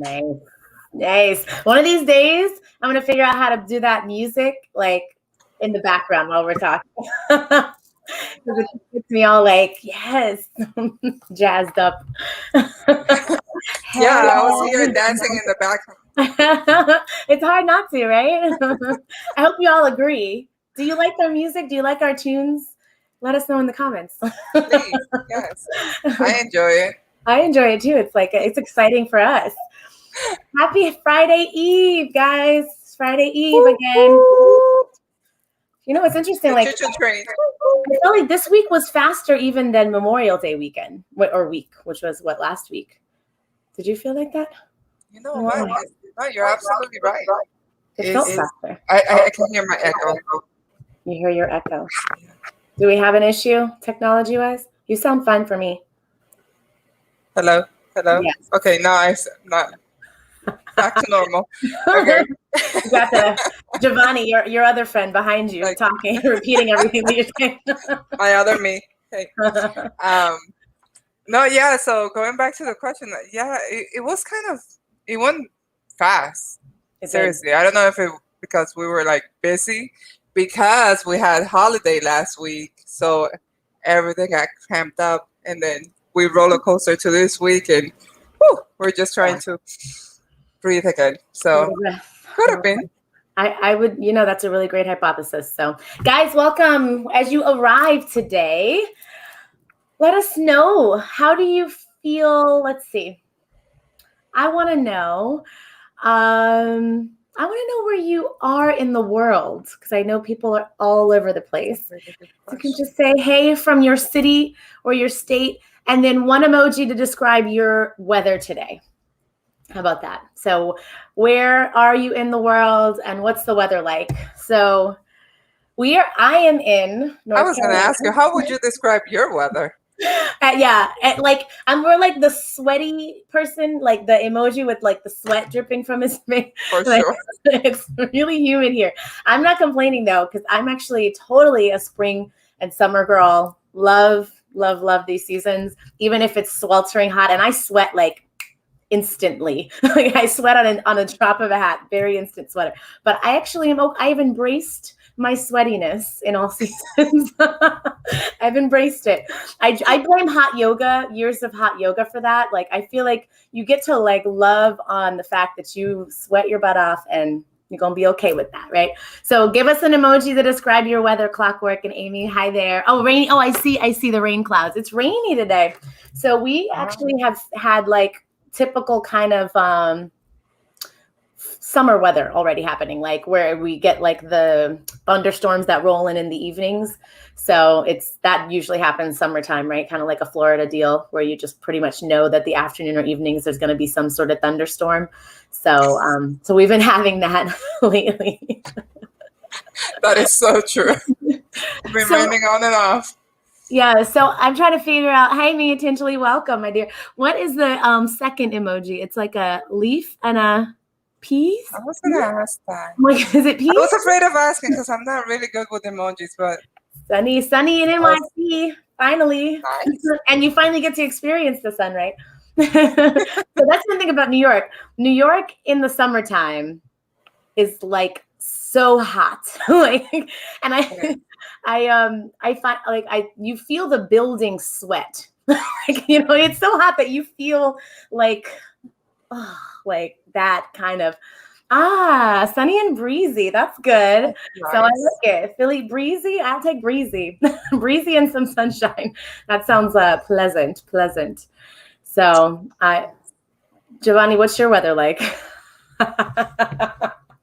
Nice. Nice. One of these days, I'm going to figure out how to do that music like in the background while we're talking. Because it gets me all like, yes, jazzed up. Yeah, I was here dancing in the background. It's hard not to, right? I hope you all agree. Do you like our music? Do you like our tunes? Let us know in the comments. Please, yes. I enjoy it. I enjoy it too. It's like, it's exciting for us. Happy Friday Eve, guys. It's Friday Eve again. You know, it's interesting. The Like, choo-choo train. I feel like this week was faster even than Memorial Day weekend or week, which was what, last week. Did you feel like that? You know what? No, you're absolutely right. It felt faster. I can hear my echo. You hear your echo. Do we have an issue technology-wise? You sound fine for me. Hello? Hello? Yes. Okay, now I'm not back to normal. Okay. You got the Giovanni, your other friend behind you, Like, talking, repeating everything that you're saying. my other me. Hey. No, yeah, so going back to the question, yeah, it was kind of, it went fast. Seriously. I don't know if it because we were like busy, because we had holiday last week, so everything got cramped up, and then we roller coaster to this week, and we're just trying to breathe again. So could have been. I would, you know, that's a really great hypothesis. So guys, welcome. As you arrive today, let us know, how do you feel? Let's see. I want to know. I want to know where you are in the world, because I know people are all over the place. You can just say, hey, from your city or your state, and then one emoji to describe your weather today. How about that? So where are you in the world and what's the weather like? So I am in North I was going to ask you, how would you describe your weather? Like I'm more like the sweaty person, like the emoji with like the sweat dripping from his face. For like, sure. It's really humid here. I'm not complaining though, because I'm actually totally a spring and summer girl. Love these seasons, even if it's sweltering hot, and I sweat like instantly. Like I sweat on a drop of a hat, very instant sweater. But I've embraced my sweatiness in all seasons. I've embraced it. I blame hot yoga, years of hot yoga for that. Like I feel like you get to like love on the fact that you sweat your butt off, and you're going to be okay with that, right? So give us an emoji to describe your weather, Clockwork and Amy. Hi there. Oh, rainy. Oh, I see the rain clouds. It's rainy today. So we actually have had like typical kind of summer weather already happening, like where we get like the thunderstorms that roll in the evenings. So that usually happens summertime, right? Kind of like a Florida deal where you just pretty much know that the afternoon or evenings there's going to be some sort of thunderstorm. So we've been having that lately. That is so true. It's been raining on and off. Yeah, so I'm trying to figure out. Hey, me, intentionally welcome, my dear. What is the second emoji? It's like a leaf and a peas. I was gonna ask that. Like, is it peas? I was afraid of asking because I'm not really good with emojis, but sunny in NYC, finally. Nice. And you finally get to experience the sun, right? So that's one thing about New York. New York in the summertime is like so hot. Like, and I find like you feel the building sweat. Like, you know, it's so hot that you feel like that kind of sunny and breezy. That's good. Nice. So I like it. Philly breezy. I'll take breezy. Breezy and some sunshine. That sounds pleasant. So Giovanni, what's your weather like?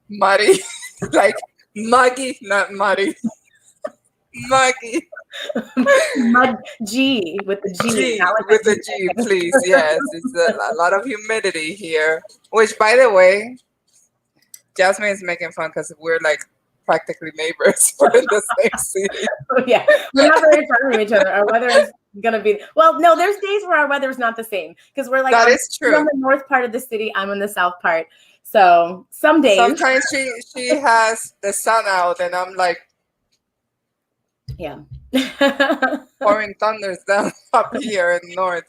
Muddy. Like muggy, not muddy. Muggy. Mud G with the G. With the G, please. Yes, it's a lot of humidity here. Which, by the way, Jasmine is making fun because we're like practically neighbors. We're in the same city. Oh, yeah, we're not very far from each other. Our weather is gonna be no. There's days where our weather is not the same because we're like that is true. You're on the north part of the city. I'm on the south part. So some days. Sometimes she has the sun out, and I'm like, yeah. pouring thunders down up here in north.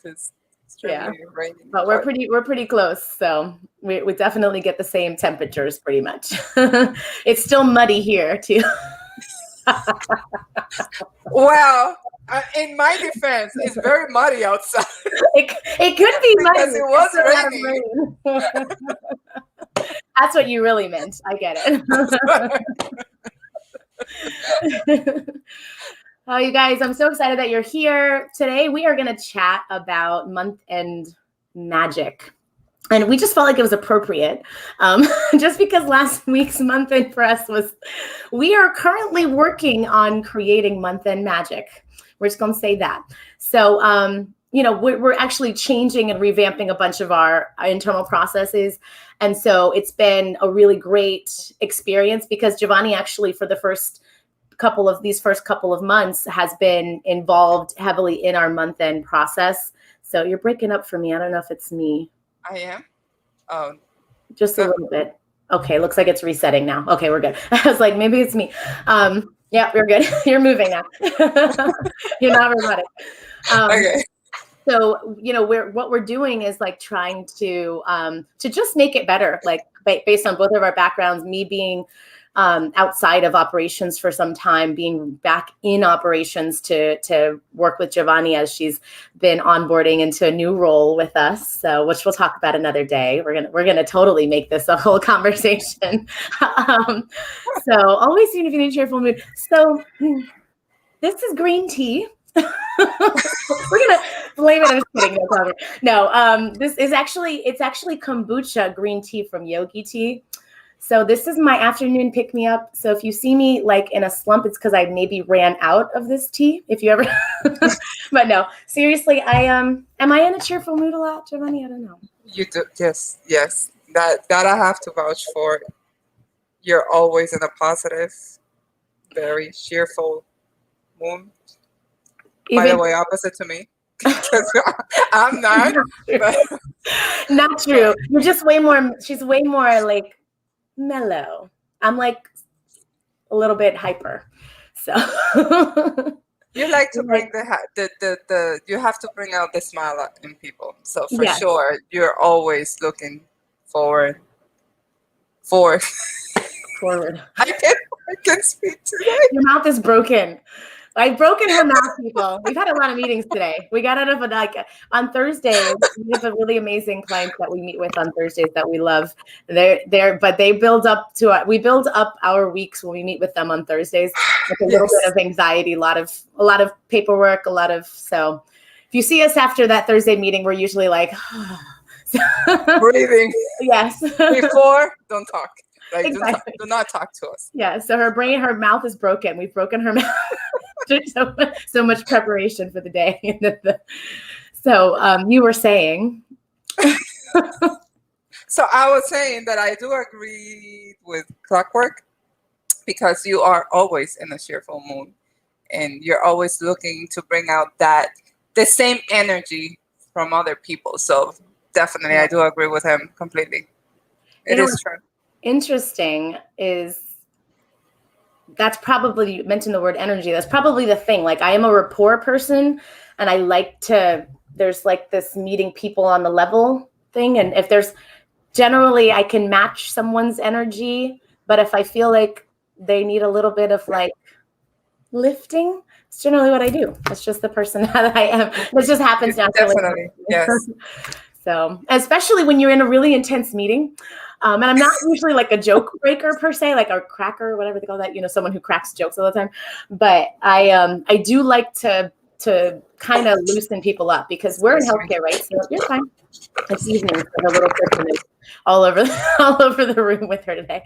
extremely rainy. But we're pretty close, so we definitely get the same temperatures pretty much. It's still muddy here too. Well, in my defense, it's very muddy outside. It could be muddy because it was raining. That's what you really meant. I get it. Oh, you guys, I'm so excited that you're here. Today, we are going to chat about month-end magic. And we just felt like it was appropriate, just because last week's month-end for us was, we are currently working on creating month-end magic. We're just going to say that. So, we're actually changing and revamping a bunch of our internal processes. And so it's been a really great experience because Giovanni actually, for the first couple of months, has been involved heavily in our month-end process. So you're breaking up for me. I don't know if it's me. I am. Just a little bit. Okay, looks like it's resetting now. Okay, we're good. I was like, maybe it's me. Yeah, we're good. You're moving now. You're not robotic. Okay. So, what we're doing is like trying to just make it better, like based on both of our backgrounds, me being outside of operations for some time, being back in operations to work with Giovanni as she's been onboarding into a new role with us. So, which we'll talk about another day. We're gonna totally make this a whole conversation. So always see if you need cheerful mood. So this is green tea. We're gonna blame it. I'm just kidding. No, this is actually kombucha green tea from Yogi Tea. So this is my afternoon pick-me-up. So if you see me like in a slump, it's because I maybe ran out of this tea. If you ever, but no, seriously, am I in a cheerful mood a lot, Giovanni? I don't know. You do, yes. That I have to vouch for. You're always in a positive, very cheerful mood. By the way, opposite to me. I'm not. But. Not true. You're just way more. She's way more like mellow. I'm like a little bit hyper. So you like to bring the you have to bring out the smile in people. So for sure, you're always looking forward. I can speak today. Your mouth is broken. I've broken her mouth, people. We've had a lot of meetings today. We got out of on Thursdays. We have a really amazing client that we meet with on Thursdays that we love. But they build up to we build up our weeks when we meet with them on Thursdays with a little bit of anxiety, a lot of paperwork, so if you see us after that Thursday meeting, we're usually like breathing. Yes. Before, don't talk. Like, exactly. do not talk to us. Yeah. So her mouth is broken. We've broken her mouth. so much preparation for the day. So you were saying. So I was saying that I do agree with Clockwork because you are always in a cheerful mood and you're always looking to bring out the same energy from other people. So definitely, I do agree with him completely. It is true. Interesting is that's probably, you mentioned the word energy. That's probably the thing. Like I am a rapport person and I like there's like this meeting people on the level thing. And if there's generally, I can match someone's energy, but if I feel like they need a little bit of like lifting, it's generally what I do. It's just the person that I am. It just happens naturally. Definitely, yes. So, especially when you're in a really intense meeting, and I'm not usually like a joke breaker per se, like a cracker, whatever they call that, someone who cracks jokes all the time. But I do like to kind of loosen people up because we're in healthcare, right? So you're fine. It's evening. So the little person is all over the room with her today.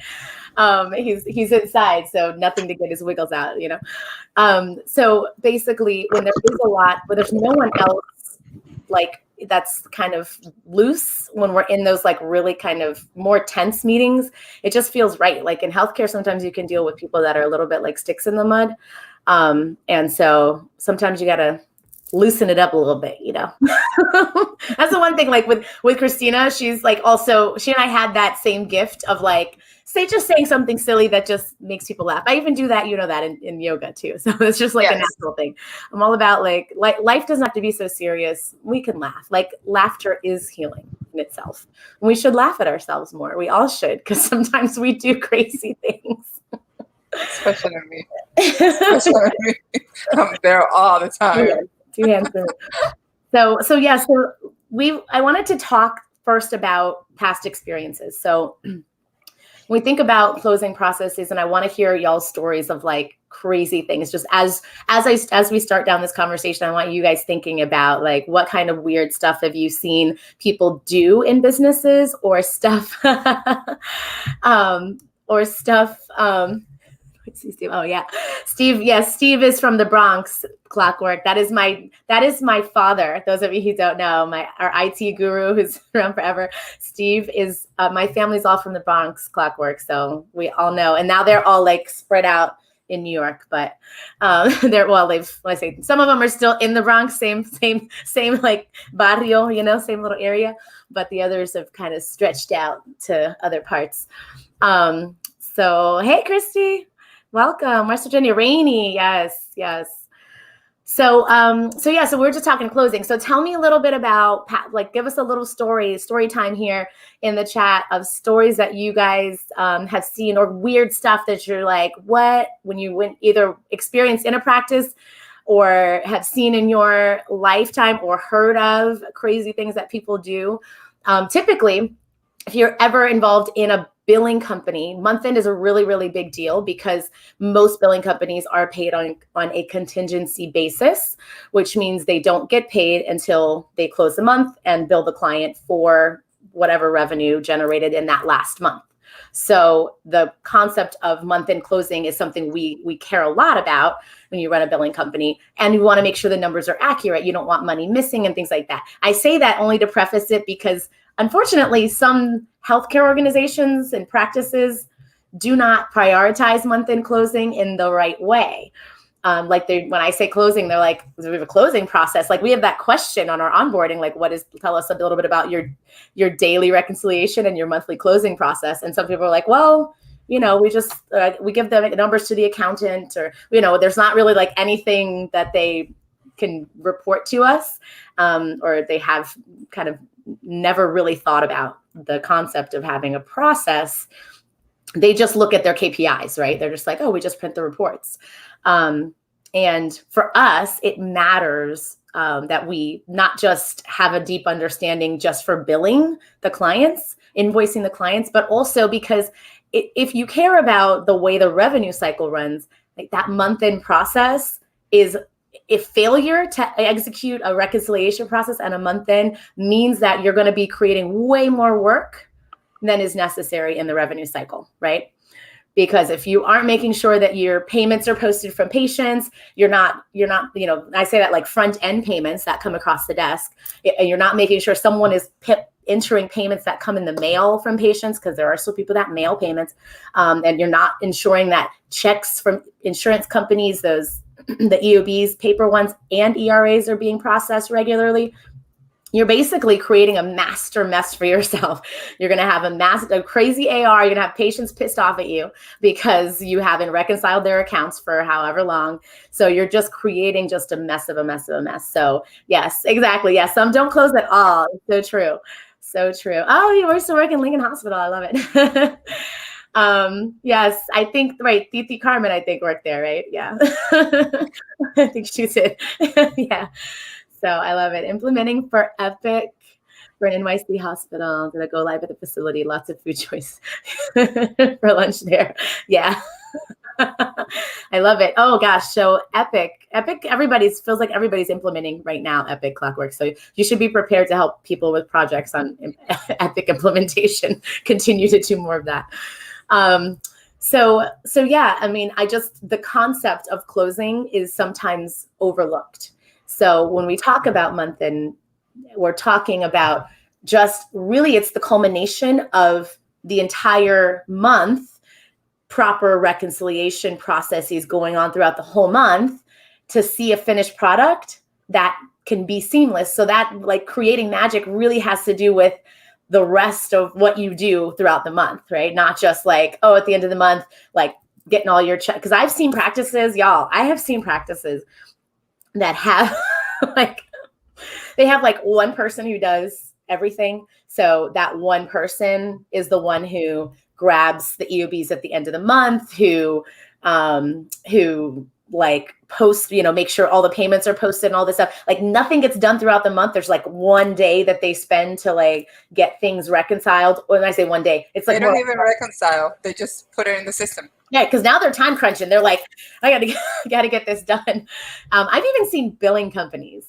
He's inside, so nothing to get his wiggles out, So basically, when there is a lot, where there's no one else, like that's kind of loose when we're in those like really kind of more tense meetings, it just feels right. Like in healthcare, sometimes you can deal with people that are a little bit like sticks in the mud. And so sometimes you got to loosen it up a little bit, you know. That's the one thing, like with Christina, she's like, also, she and I had that same gift of like, saying something silly that just makes people laugh. I even do that, you know, that in yoga too. So it's just like a natural thing. I'm all about like life doesn't have to be so serious. We can laugh. Like laughter is healing in itself. And we should laugh at ourselves more. We all should, because sometimes we do crazy things. Especially me. I'm there all the time. Two hands. So I wanted to talk first about past experiences. So when we think about closing processes, and I want to hear y'all's stories of like crazy things. Just as we start down this conversation, I want you guys thinking about like what kind of weird stuff have you seen people do in businesses, or stuff, Steve. Oh yeah, Steve. Yes, Steve is from the Bronx. Clockwork. That is my father. Those of you who don't know, our IT guru who's around forever. Steve is my family's all from the Bronx. Clockwork. So we all know, and now they're all like spread out in New York. But some of them are still in the Bronx, same like barrio, you know, same little area. But the others have kind of stretched out to other parts. So hey, Christy. Welcome, West Virginia, rainy. Yes. So we're just talking closing. So tell me a little bit about, like, give us a little story time here in the chat of stories that you guys have seen, or weird stuff that you're like, what, when you went either experienced in a practice or have seen in your lifetime, or heard of crazy things that people do. Typically, if you're ever involved in a billing company, month end is a really, really big deal, because most billing companies are paid on a contingency basis, which means they don't get paid until they close the month and bill the client for whatever revenue generated in that last month. So the concept of month end closing is something we care a lot about when you run a billing company, and you want to make sure the numbers are accurate. You don't want money missing and things like that. I say that only to preface it because unfortunately, some healthcare organizations and practices do not prioritize month-end closing in the right way. When I say closing, they're like, we have a closing process. Like we have that question on our onboarding, like tell us a little bit about your daily reconciliation and your monthly closing process. And some people are like, well, you know, we just, we give the numbers to the accountant, or, you know, there's not really like anything that they can report to us, or they have kind of never really thought about the concept of having a process. They just look at their KPIs, right? They're just like, oh, we just print the reports. And for us, it matters that we not just have a deep understanding just for billing the clients, invoicing the clients, but also because if you care about the way the revenue cycle runs, like that month-end process is, if failure to execute a reconciliation process and a month end means that you're going to be creating way more work than is necessary in the revenue cycle, right? Because if you aren't making sure that your payments are posted from patients, you're not, you know, I say that like front end payments that come across the desk, and you're not making sure someone is entering payments that come in the mail from patients, because there are still people that mail payments, and you're not ensuring that checks from insurance companies, the EOBs, paper ones, and ERAs are being processed regularly, you're basically creating a master mess for yourself. You're going to have a crazy AR. You're going to have patients pissed off at you because you haven't reconciled their accounts for however long. So you're just creating just a mess of a mess of a mess. So yes, exactly. Yes. Some don't close at all. It's so true. So true. Oh, you used to work in Lincoln Hospital. I love it. Yes, I think, right. Titi Carmen, I think, worked there, right? Yeah. I think she did. Yeah. So I love it. Implementing for Epic for an NYC hospital. Gonna go live at the facility. Lots of food choice for lunch there. Yeah. I love it. Oh gosh. So Epic, feels like everybody's implementing right now, Epic Clockwork. So you should be prepared to help people with projects on Epic implementation. Continue to do more of that. So yeah, I mean, the concept of closing is sometimes overlooked. So when we talk about month end, we're talking about just really, it's the culmination of the entire month, proper reconciliation processes going on throughout the whole month to see a finished product that can be seamless. So that like creating magic really has to do with the rest of what you do throughout the month, right? Not just like, oh, at the end of the month, like getting all your check. Because I've seen practices, y'all, I have seen practices that have like, they have like one person who does everything. So that one person is the one who grabs the EOBs at the end of the month, who like post, make sure all the payments are posted and all this stuff. Like nothing gets done throughout the month. There's like one day that they spend to like get things reconciled. When I say one day, it's like they don't even reconcile. They just put it in the system. Yeah, because now they're time crunching. They're like, I gotta get this done. I've even seen billing companies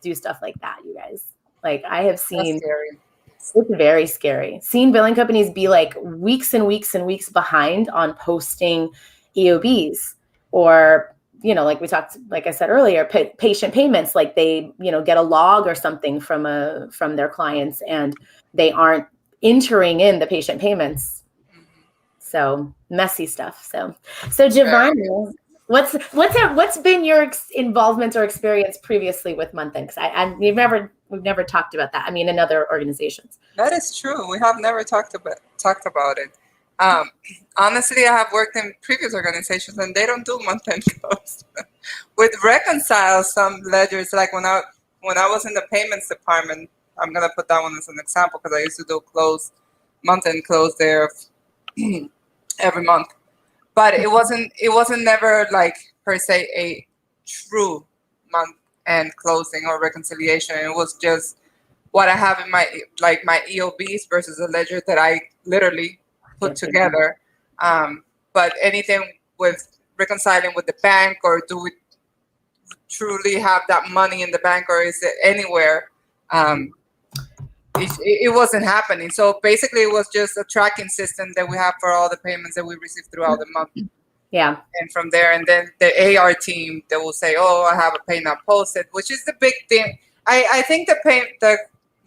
do stuff like that, you guys. Like I have seen. That's scary. It's very scary. Seen billing companies be like weeks and weeks and weeks behind on posting EOBs, or like we talked, like I said earlier, patient payments. Like they, get a log or something from their clients, and they aren't entering in the patient payments. So messy stuff. So Giovanni, what's been your involvement or experience previously with month end? Because we've never talked about that. I mean, in other organizations. That is true. We have never talked about it. Honestly, I have worked in previous organizations and they don't do month-end close. With reconcile some ledgers, like when I was in the payments department, I'm gonna put that one as an example because I used to do month-end close there every month. But it wasn't never like per se a true month-end closing or reconciliation. It was just what I have in my EOBs versus a ledger that I literally put together. But anything with reconciling with the bank, or do we truly have that money in the bank, or is it anywhere? It wasn't happening. So basically it was just a tracking system that we have for all the payments that we receive throughout the month. Yeah. And from there, and then the AR team, they will say, oh, I have a pay not posted, which is the big thing. I think the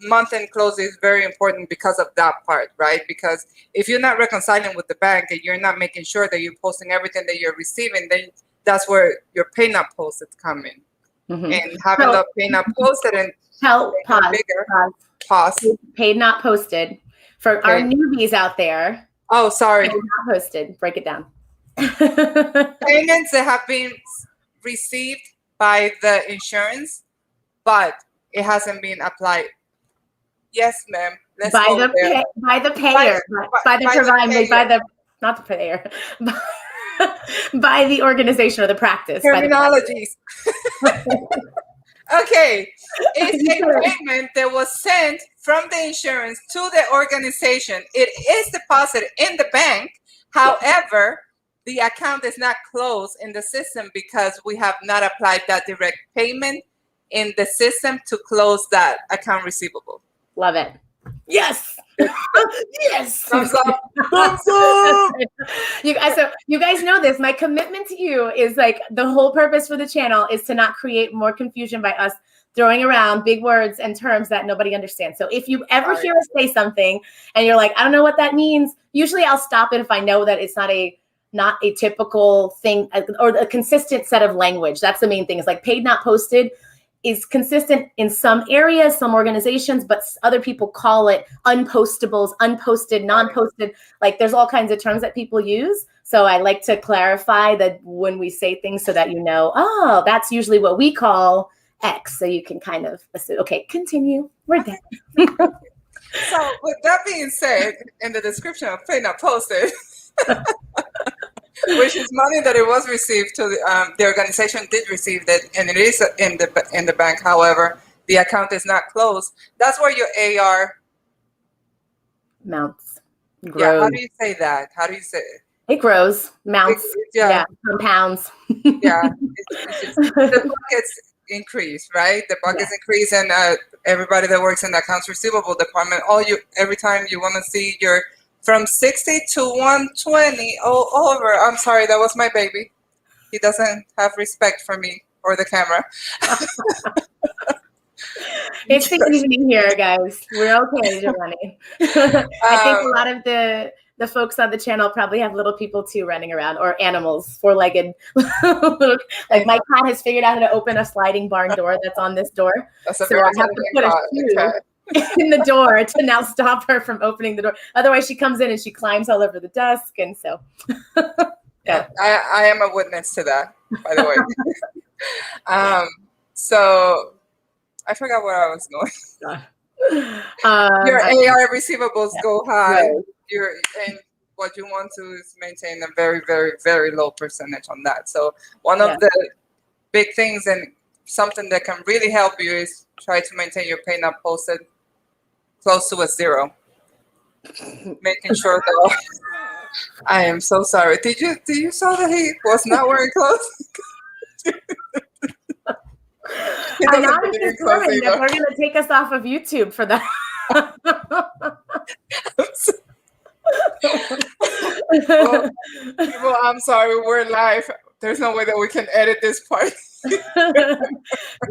month-end close is very important because of that part, right? Because if you're not reconciling with the bank and you're not making sure that you're posting everything that you're receiving, then that's where your pay not posted come in. Mm-hmm. And having the pay not posted and pause. Paid not posted for our newbies out there. Oh, sorry. Paid not posted. Break it down. Payments that have been received by the insurance, but it hasn't been applied. Yes, ma'am. By the payer, by the provider, not the payer, by the organization or the practice. Terminologies. Okay, it's a payment that was sent from the insurance to the organization. It is deposited in the bank. However, the account is not closed in the system because we have not applied that direct payment in the system to close that account receivable. Love it. Yes. Yes. Thumbs up. Thumbs up. You guys know this. My commitment to you is like the whole purpose for the channel is to not create more confusion by us throwing around big words and terms that nobody understands. So if you ever hear us say something and you're like, I don't know what that means, usually I'll stop it if I know that it's not a typical thing or a consistent set of language. That's the main thing. It's like paid not posted is consistent in some areas, some organizations, but other people call it unpostables, unposted, non-posted. Like there's all kinds of terms that people use. So I like to clarify that when we say things so that you know, oh, that's usually what we call X. So you can kind of assume, okay, continue. We're done. So with that being said, in the description of pay not posted, which is money that it was received to the organization did receive that, and it is in the bank. However, the account is not closed. That's where your AR mounts. Grows. Yeah, how do you say that? How do you say it? It grows, mounts, compounds. Yeah, the buckets increase, right? The buckets increase, and everybody that works in the accounts receivable department, every time you want to see your from 60 to 120 over. I'm sorry, that was my baby. He doesn't have respect for me or the camera. It's the evening here, guys. We're okay, Giovanni. I think a lot of the the folks on the channel probably have little people too running around, or animals, four-legged. Like my cat has figured out how to open a sliding barn door that's on this door. That's a So very I have to put a shoe in the door to now stop her from opening the door. Otherwise, she comes in and she climbs all over the desk. And so, yeah, I am a witness to that, by the way. So I forgot where I was going. Your AR receivables go high. Right. And what you want to is maintain a very, very, very low percentage on that. So one of the big things and something that can really help you is try to maintain your pay not posted close to a 0. Making sure that I am so sorry. Did you saw that he was not wearing clothes? I'm not determined that they're going to take us off of YouTube for that. Well, I'm sorry, we're live. There's no way that we can edit this part.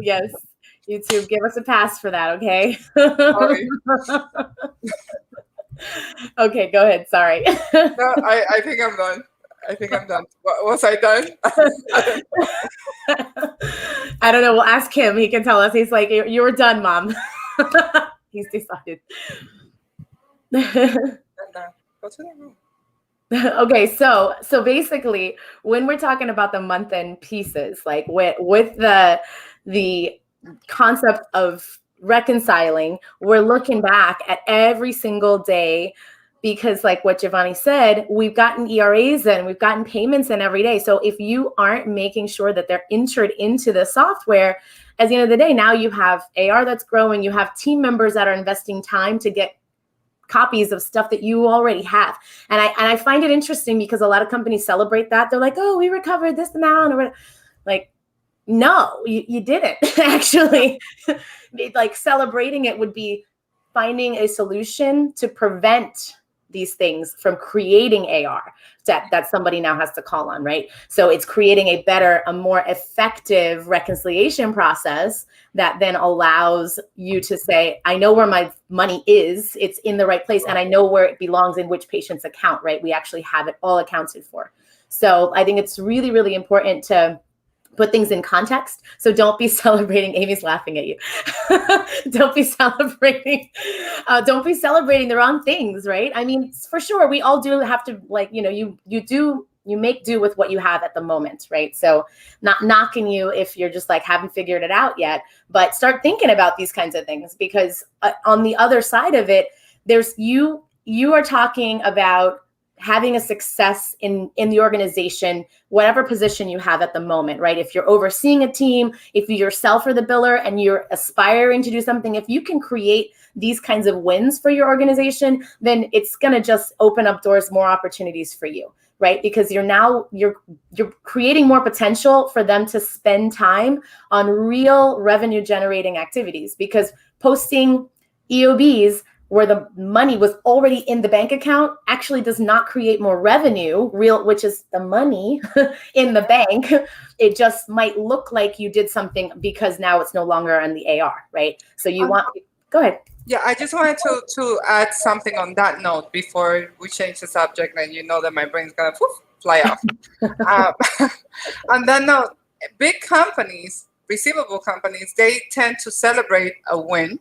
Yes, YouTube, give us a pass for that, okay? Okay, go ahead. Sorry. No, I think I'm done. Was I done? I don't know. We'll ask him. He can tell us. He's like, you were done, Mom. He's decided. Go to the room. Okay, so basically, when we're talking about the month-end pieces, like with the concept of reconciling, we're looking back at every single day, because like what Giovanni said, we've gotten ERAs in, we've gotten payments in every day. So if you aren't making sure that they're entered into the software, at the end of the day, now you have AR that's growing, you have team members that are investing time to get copies of stuff that you already have. And I find it interesting because a lot of companies celebrate that. They're like, oh, we recovered this amount, or like, no, you didn't actually. Like celebrating it would be finding a solution to prevent these things from creating AR that somebody now has to call on, right? So it's creating a better, a more effective reconciliation process that then allows you to say, I know where my money is, it's in the right place, and I know where it belongs in which patient's account, right? We actually have it all accounted for. So I think it's really, really important to put things in context. So don't be celebrating. Amy's laughing at you. Don't be celebrating the wrong things, right? I mean, for sure, we all do have to, like, you make do with what you have at the moment, right? So not knocking you if you're just like haven't figured it out yet, but start thinking about these kinds of things, because on the other side of it, there's you are talking about having a success in the organization, whatever position you have at the moment, right? If you're overseeing a team, if you yourself are the biller and you're aspiring to do something, if you can create these kinds of wins for your organization, then it's going to just open up doors, more opportunities for you, right? Because you're creating more potential for them to spend time on real revenue generating activities, because posting EOBs where the money was already in the bank account actually does not create more revenue, which is the money in the bank. It just might look like you did something because now it's no longer on the AR, right? So go ahead. Yeah, I just wanted to add something on that note before we change the subject, and you know that my brain's gonna fly off. On that note, big companies, receivable companies, they tend to celebrate a win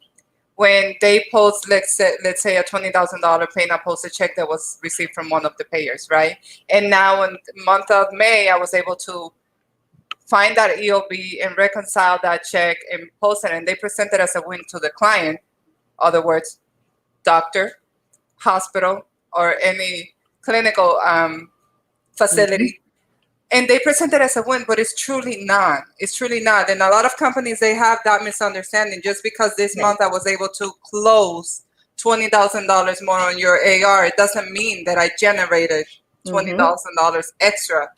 when they post, let's say a $20,000 pay not posted check that was received from one of the payers, right? And now in the month of May, I was able to find that EOB and reconcile that check and post it, and they present it as a win to the client. Other words, doctor, hospital, or any clinical facility. Mm-hmm. And they present it as a win, but it's truly not. It's truly not. And a lot of companies, they have that misunderstanding. Just because this month I was able to close $20,000 more on your AR, it doesn't mean that I generated $20,000 extra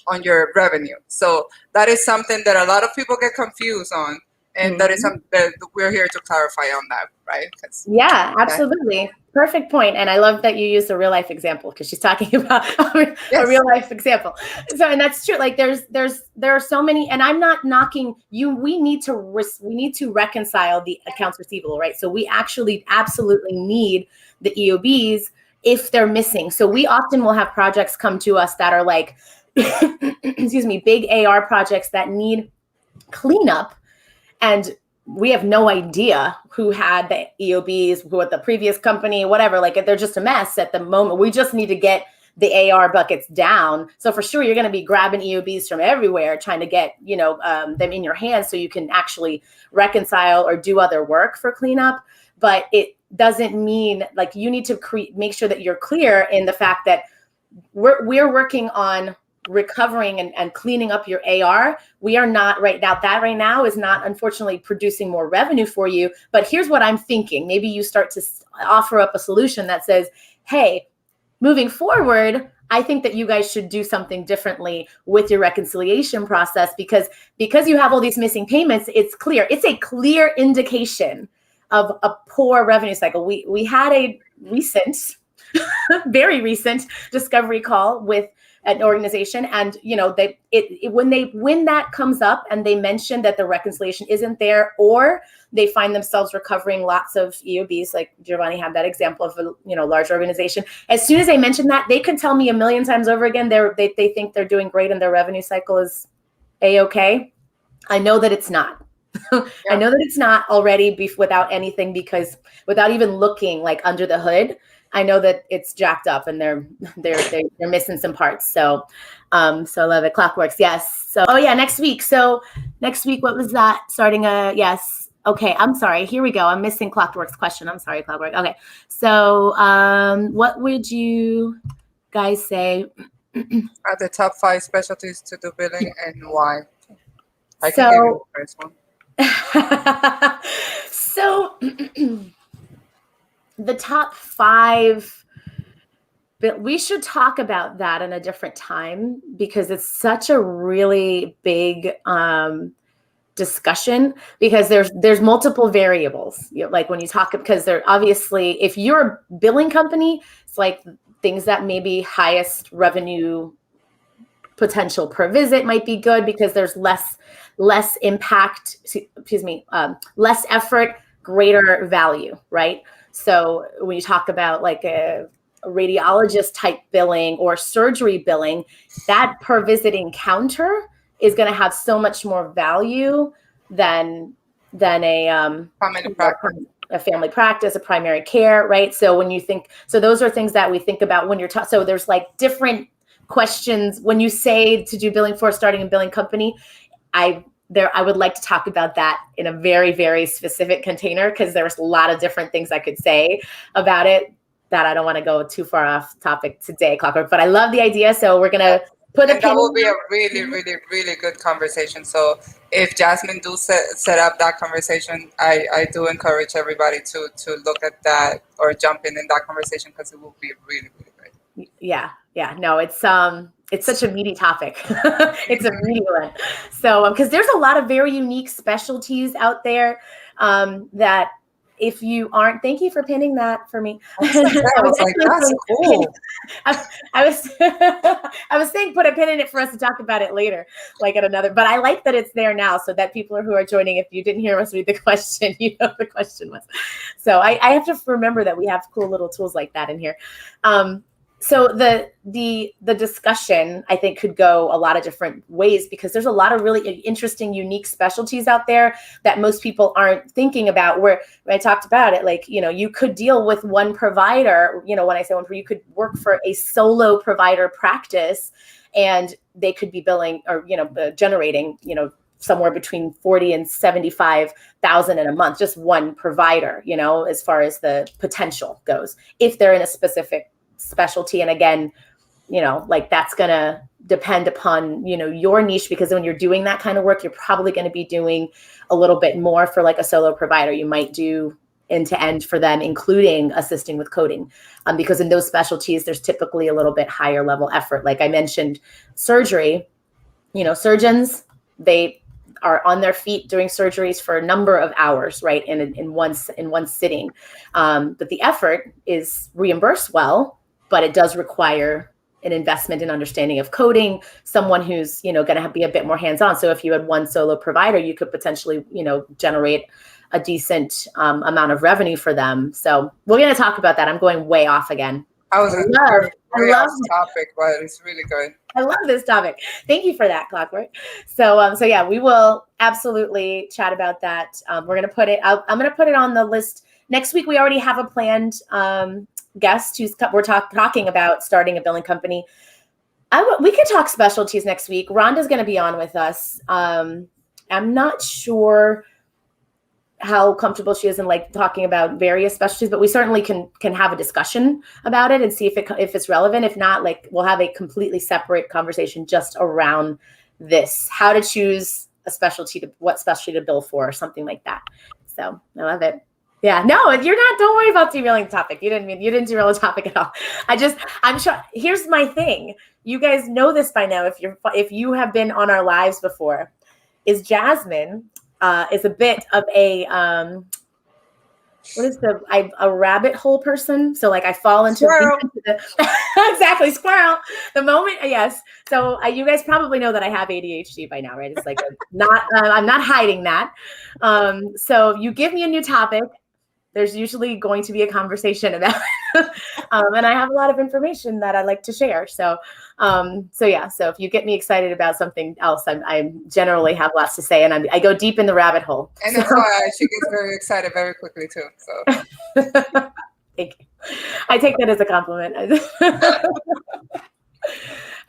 on your revenue. So that is something that a lot of people get confused on. And that is something that we're here to clarify on that, right? Yeah, absolutely. Perfect point. And I love that you used a real life example, because she's talking about a real life example. So, and that's true. Like there are so many, and I'm not knocking you. We need to reconcile the accounts receivable, right? So we actually absolutely need the EOBs if they're missing. So we often will have projects come to us that are like, excuse me, big AR projects that need cleanup, and we have no idea who had the EOBs, who at the previous company, whatever. Like, they're just a mess at the moment. We just need to get the AR buckets down. So for sure, you're going to be grabbing EOBs from everywhere, trying to get, them in your hands so you can actually reconcile or do other work for cleanup. But it doesn't mean, like, you need to make sure that you're clear in the fact that we're working on recovering and cleaning up your AR. We are not right now. That right now is not, unfortunately, producing more revenue for you. But here's what I'm thinking. Maybe you start to offer up a solution that says, hey, moving forward, I think that you guys should do something differently with your reconciliation process, because you have all these missing payments. It's clear. It's a clear indication of a poor revenue cycle. We had a recent, very recent discovery call with an organization, and when that comes up and they mention that the reconciliation isn't there, or they find themselves recovering lots of EOBs, like Giovanni had that example of a large organization. As soon as they mention that, they can tell me a million times over again they think they're doing great and their revenue cycle is a-okay. I know that it's not. I know that it's not already without anything, because without even looking like under the hood, I know that it's jacked up and they're missing some parts. So I love it. Clockworks. Yes. So, next week. So next week, what was that? Starting yes. Okay. I'm sorry. Here we go. I'm missing Clockworks question. I'm sorry, Clockwork. Okay. So what would you guys say are the top 5 specialties to do billing and why? I can give you the first one. So the top 5, but we should talk about that in a different time, because it's such a really big discussion, because there's multiple variables. Like when you talk, because they're obviously, if you're a billing company, it's like things that maybe highest revenue potential per visit might be good, because there's less impact, less effort, greater value, right? So when you talk about like a radiologist type billing or surgery billing, that per visit encounter is going to have so much more value than a family practice, a primary care, right? So when you think, so those are things that we think about when you're so there's like different questions when you say to do billing for starting a billing company. I would like to talk about that in a very, very specific container, because there's a lot of different things I could say about it that I don't want to go too far off topic today, Clockwork. But I love the idea, so we're gonna put that will be a really, really, really good conversation. So if Jasmine do set up that conversation, I do encourage everybody to look at that or jump in that conversation, because it will be really, really great. Yeah. No, it's such a meaty topic. It's a meaty one. So, because there's a lot of very unique specialties out there that if you aren't, thank you for pinning that for me. I was like, that's cool. I was saying put a pin in it for us to talk about it later, like at another, but I like that it's there now, so that people who are joining, if you didn't hear us read the question, you know what the question was. So I have to remember that we have cool little tools like that in here. So the discussion, I think, could go a lot of different ways, because there's a lot of really interesting, unique specialties out there that most people aren't thinking about. Where I talked about it, like, you could deal with one provider. When I say one, you could work for a solo provider practice, and they could be billing or generating somewhere between 40 and 75,000 in a month, just one provider. As far as the potential goes, if they're in a specific specialty. And again, like that's going to depend upon, your niche, because when you're doing that kind of work, you're probably going to be doing a little bit more for like a solo provider. You might do end to end for them, including assisting with coding, because in those specialties, there's typically a little bit higher level effort. Like I mentioned, surgery, surgeons, they are on their feet doing surgeries for a number of hours, right? In one sitting. But the effort is reimbursed well, but it does require an investment in understanding of coding, someone who's, going to be a bit more hands-on. So if you had one solo provider, you could potentially, generate a decent amount of revenue for them. So we're going to talk about that. I'm going way off again. I was very love off topic, but it's really good. I love this topic. Thank you for that, Clockwork. So yeah, we will absolutely chat about that. We're gonna put it. I'm gonna put it on the list next week. We already have a planned guest we're talking about starting a billing company. We could talk specialties next week. Rhonda's gonna be on with us. I'm not sure how comfortable she is in like talking about various specialties, but we certainly can have a discussion about it and see if it's relevant. If not, like we'll have a completely separate conversation just around this, how to choose a specialty, what specialty to bill for, or something like that. So I love it. Yeah, no, you're not. Don't worry about derailing the topic. You didn't derail the topic at all. I'm sure. Here's my thing. You guys know this by now. If you have been on our lives before, is Jasmine is a bit of a a rabbit hole person. So like I fall into the exactly squirrel. The moment, yes. So you guys probably know that I have ADHD by now, right? It's like I'm not hiding that. So you give me a new topic, there's usually going to be a conversation about it. And I have a lot of information that I like to share. So yeah, so if you get me excited about something else, I generally have lots to say, and I go deep in the rabbit hole. And that's why she gets very excited very quickly too. So thank you. I take that as a compliment.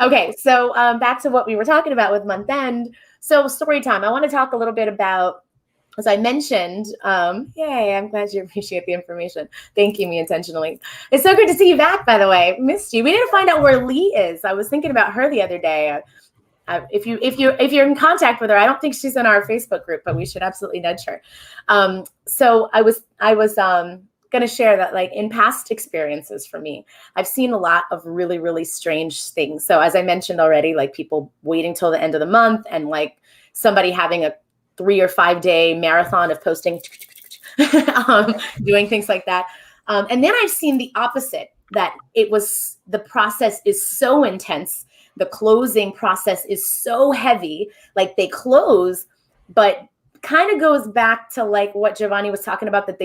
Okay, so back to what we were talking about with month end. So story time. I want to talk a little bit about, as I mentioned, yay, I'm glad you appreciate the information. Thanking me intentionally. It's so good to see you back, by the way. Missed you. We need to find out where Lee is. I was thinking about her the other day. If you're in contact with her, I don't think she's in our Facebook group, but we should absolutely nudge her. So I was going to share that, like, in past experiences for me, I've seen a lot of really, really strange things. So as I mentioned already, like people waiting till the end of the month, and like somebody having a 3 or 5 day marathon of posting, doing things like that. And then I've seen the opposite, that the process is so intense. The closing process is so heavy, like they close, but kind of goes back to like what Giovanni was talking about, that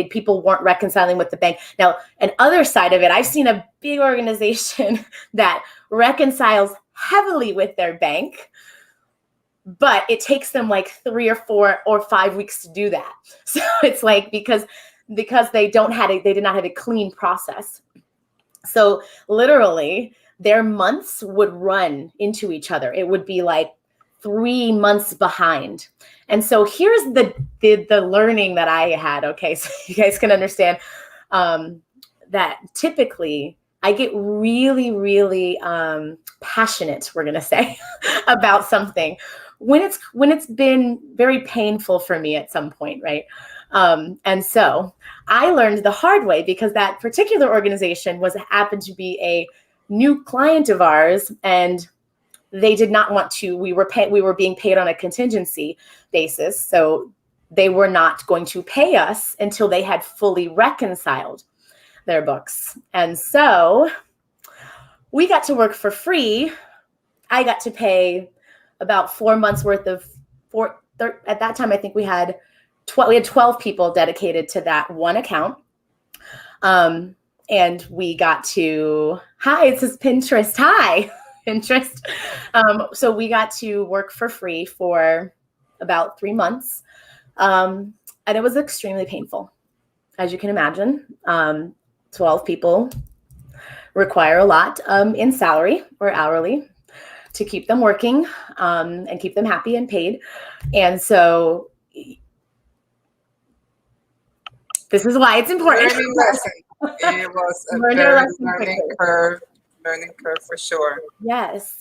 people weren't reconciling with the bank. Now, an other side of it, I've seen a big organization that reconciles heavily with their bank, but it takes them like 3 or 4 or 5 weeks to do that. So it's like, because they did not have a clean process. So literally their months would run into each other. It would be like 3 months behind. And so here's the learning that I had. Okay, so you guys can understand that typically I get really, really passionate, we're gonna say, about something when it's been very painful for me at some point, right? And so I learned the hard way, because that particular organization happened to be a new client of ours, and they did not want to. We were being paid on a contingency basis, so they were not going to pay us until they had fully reconciled their books. And so we got to work for free. I got to pay about 4 months worth of at that time, I think we had 12 people dedicated to that one account. And we got to, hi, it says Pinterest. Hi, Pinterest. So we got to work for free for about 3 months. And it was extremely painful. As you can imagine, 12 people require a lot in salary or hourly to keep them working and keep them happy and paid. And so this is why it's important. Learning lesson. It was a learning curve for sure. Yes.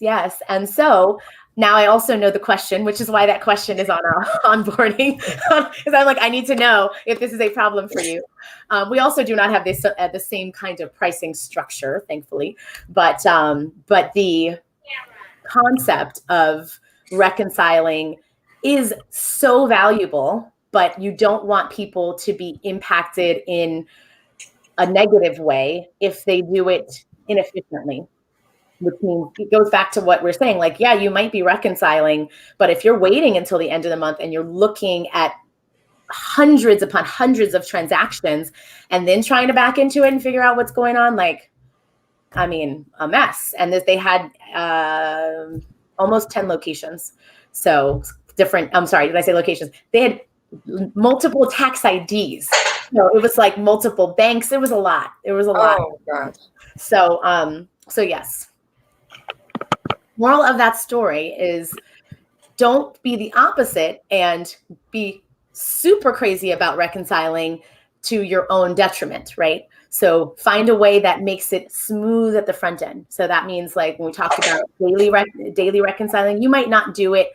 And so now I also know the question, which is why that question is on our onboarding, because I'm like, I need to know if this is a problem for you. We also do not have the same kind of pricing structure, thankfully, but the concept of reconciling is so valuable, but you don't want people to be impacted in a negative way if they do it inefficiently, which means it goes back to what we're saying. Like, yeah, you might be reconciling, but if you're waiting until the end of the month and you're looking at hundreds upon hundreds of transactions and then trying to back into it and figure out what's going on. Like, I mean, a mess. And they had almost 10 locations. So different, I'm sorry, did I say locations? They had multiple tax IDs. So it was like multiple banks. It was a lot. Oh, God. So yes. Moral of that story is don't be the opposite and be super crazy about reconciling to your own detriment, right? So find a way that makes it smooth at the front end. So that means like when we talk about daily reconciling, you might not do it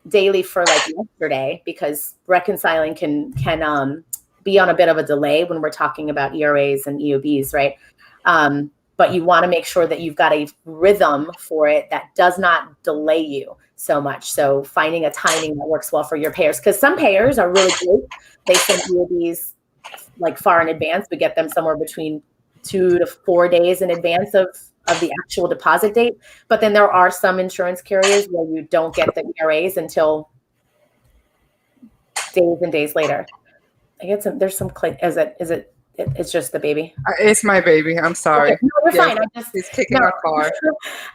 daily for like yesterday because reconciling can be on a bit of a delay when we're talking about ERAs and EOBs, right? But you want to make sure that you've got a rhythm for it that does not delay you so much. So finding a timing that works well for your payers, because some payers are really good. They send EOBs like far in advance. We get them somewhere between 2 to 4 days in advance of the actual deposit date. But then there are some insurance carriers where you don't get the ERAs until days and days later. I get some. There's some. It's just the baby. It's my baby. I'm sorry. Okay. No, we're fine. He's kicking our car.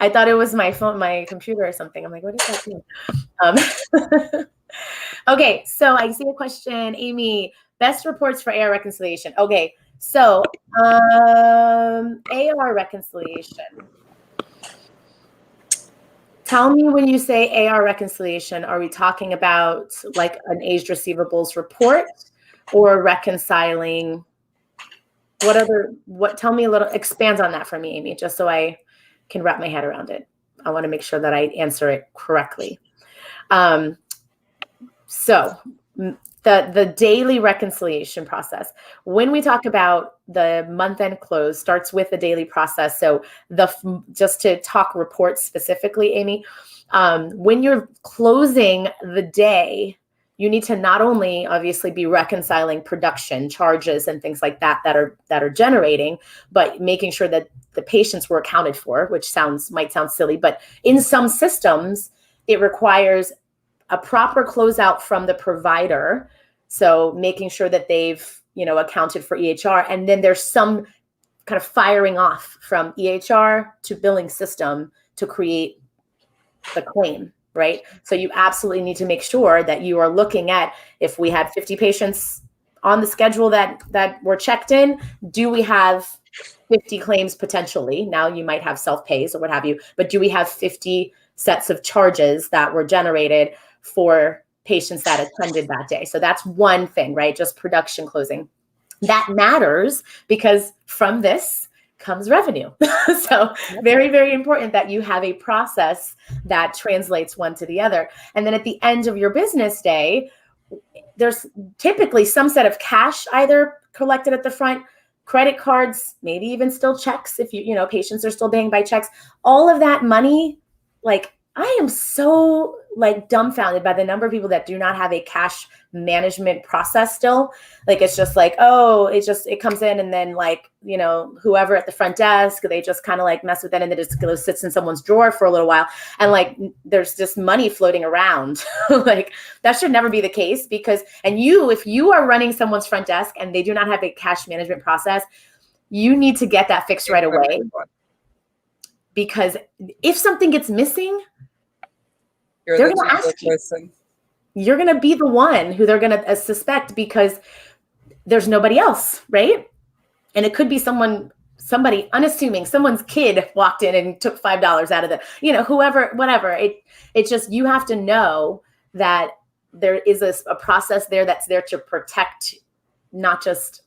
I thought it was my phone, my computer or something. I'm like, what is that doing? Okay, so I see a question, Amy. Best reports for AR reconciliation. Okay, so AR reconciliation. Tell me when you say AR reconciliation, are we talking about like an aged receivables report or reconciling? Tell me a little, expands on that for me, Amy, just so I can wrap my head around it. I want to make sure that I answer it correctly. So the daily reconciliation process, when we talk about the month-end close, starts with the daily process. So just to talk reports specifically, Amy, when you're closing the day, you need to not only obviously be reconciling production charges and things like that are generating, but making sure that the patients were accounted for, which might sound silly, but in some systems, it requires a proper closeout from the provider. So making sure that they've, accounted for EHR. And then there's some kind of firing off from EHR to billing system to create the claim, right? So you absolutely need to make sure that you are looking at, if we had 50 patients on the schedule that were checked in, do we have 50 claims potentially? Now you might have self-pays or what have you, but do we have 50 sets of charges that were generated for patients that attended that day? So that's one thing, right? Just production closing. That matters because from this comes revenue. So very, very important that you have a process that translates one to the other. And then at the end of your business day, there's typically some set of cash either collected at the front, credit cards, maybe even still checks if patients are still paying by checks. All of that money, like I am so dumbfounded by the number of people that do not have a cash management process still. Like, it's just like, oh, it comes in and then whoever at the front desk, they just kind of mess with it and it just sits in someone's drawer for a little while. And there's just money floating around. That should never be the case if you are running someone's front desk and they do not have a cash management process, you need to get that fixed right away. Because if something gets missing, they're going to ask you. You're going to be the one who they're going to suspect because there's nobody else, right? And it could be somebody unassuming, someone's kid walked in and took $5 out of whoever, whatever. It's just, you have to know that there is a process there that's there to protect not just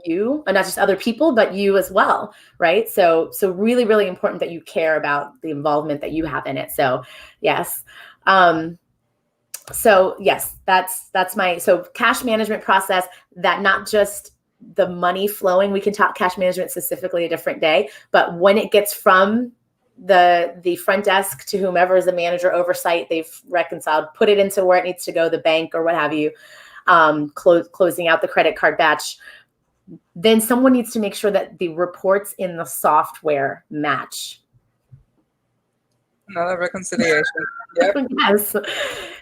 you and not just other people, but you as well, right? So really, really important that you care about the involvement that you have in it. So yes. So yes, that's cash management process, that not just the money flowing. We can talk cash management specifically a different day, but when it gets from the front desk to whomever is the manager oversight, they've reconciled, put it into where it needs to go, the bank or what have you, closing out the credit card batch. Then someone needs to make sure that the reports in the software match. Another reconciliation. Yep. Yes.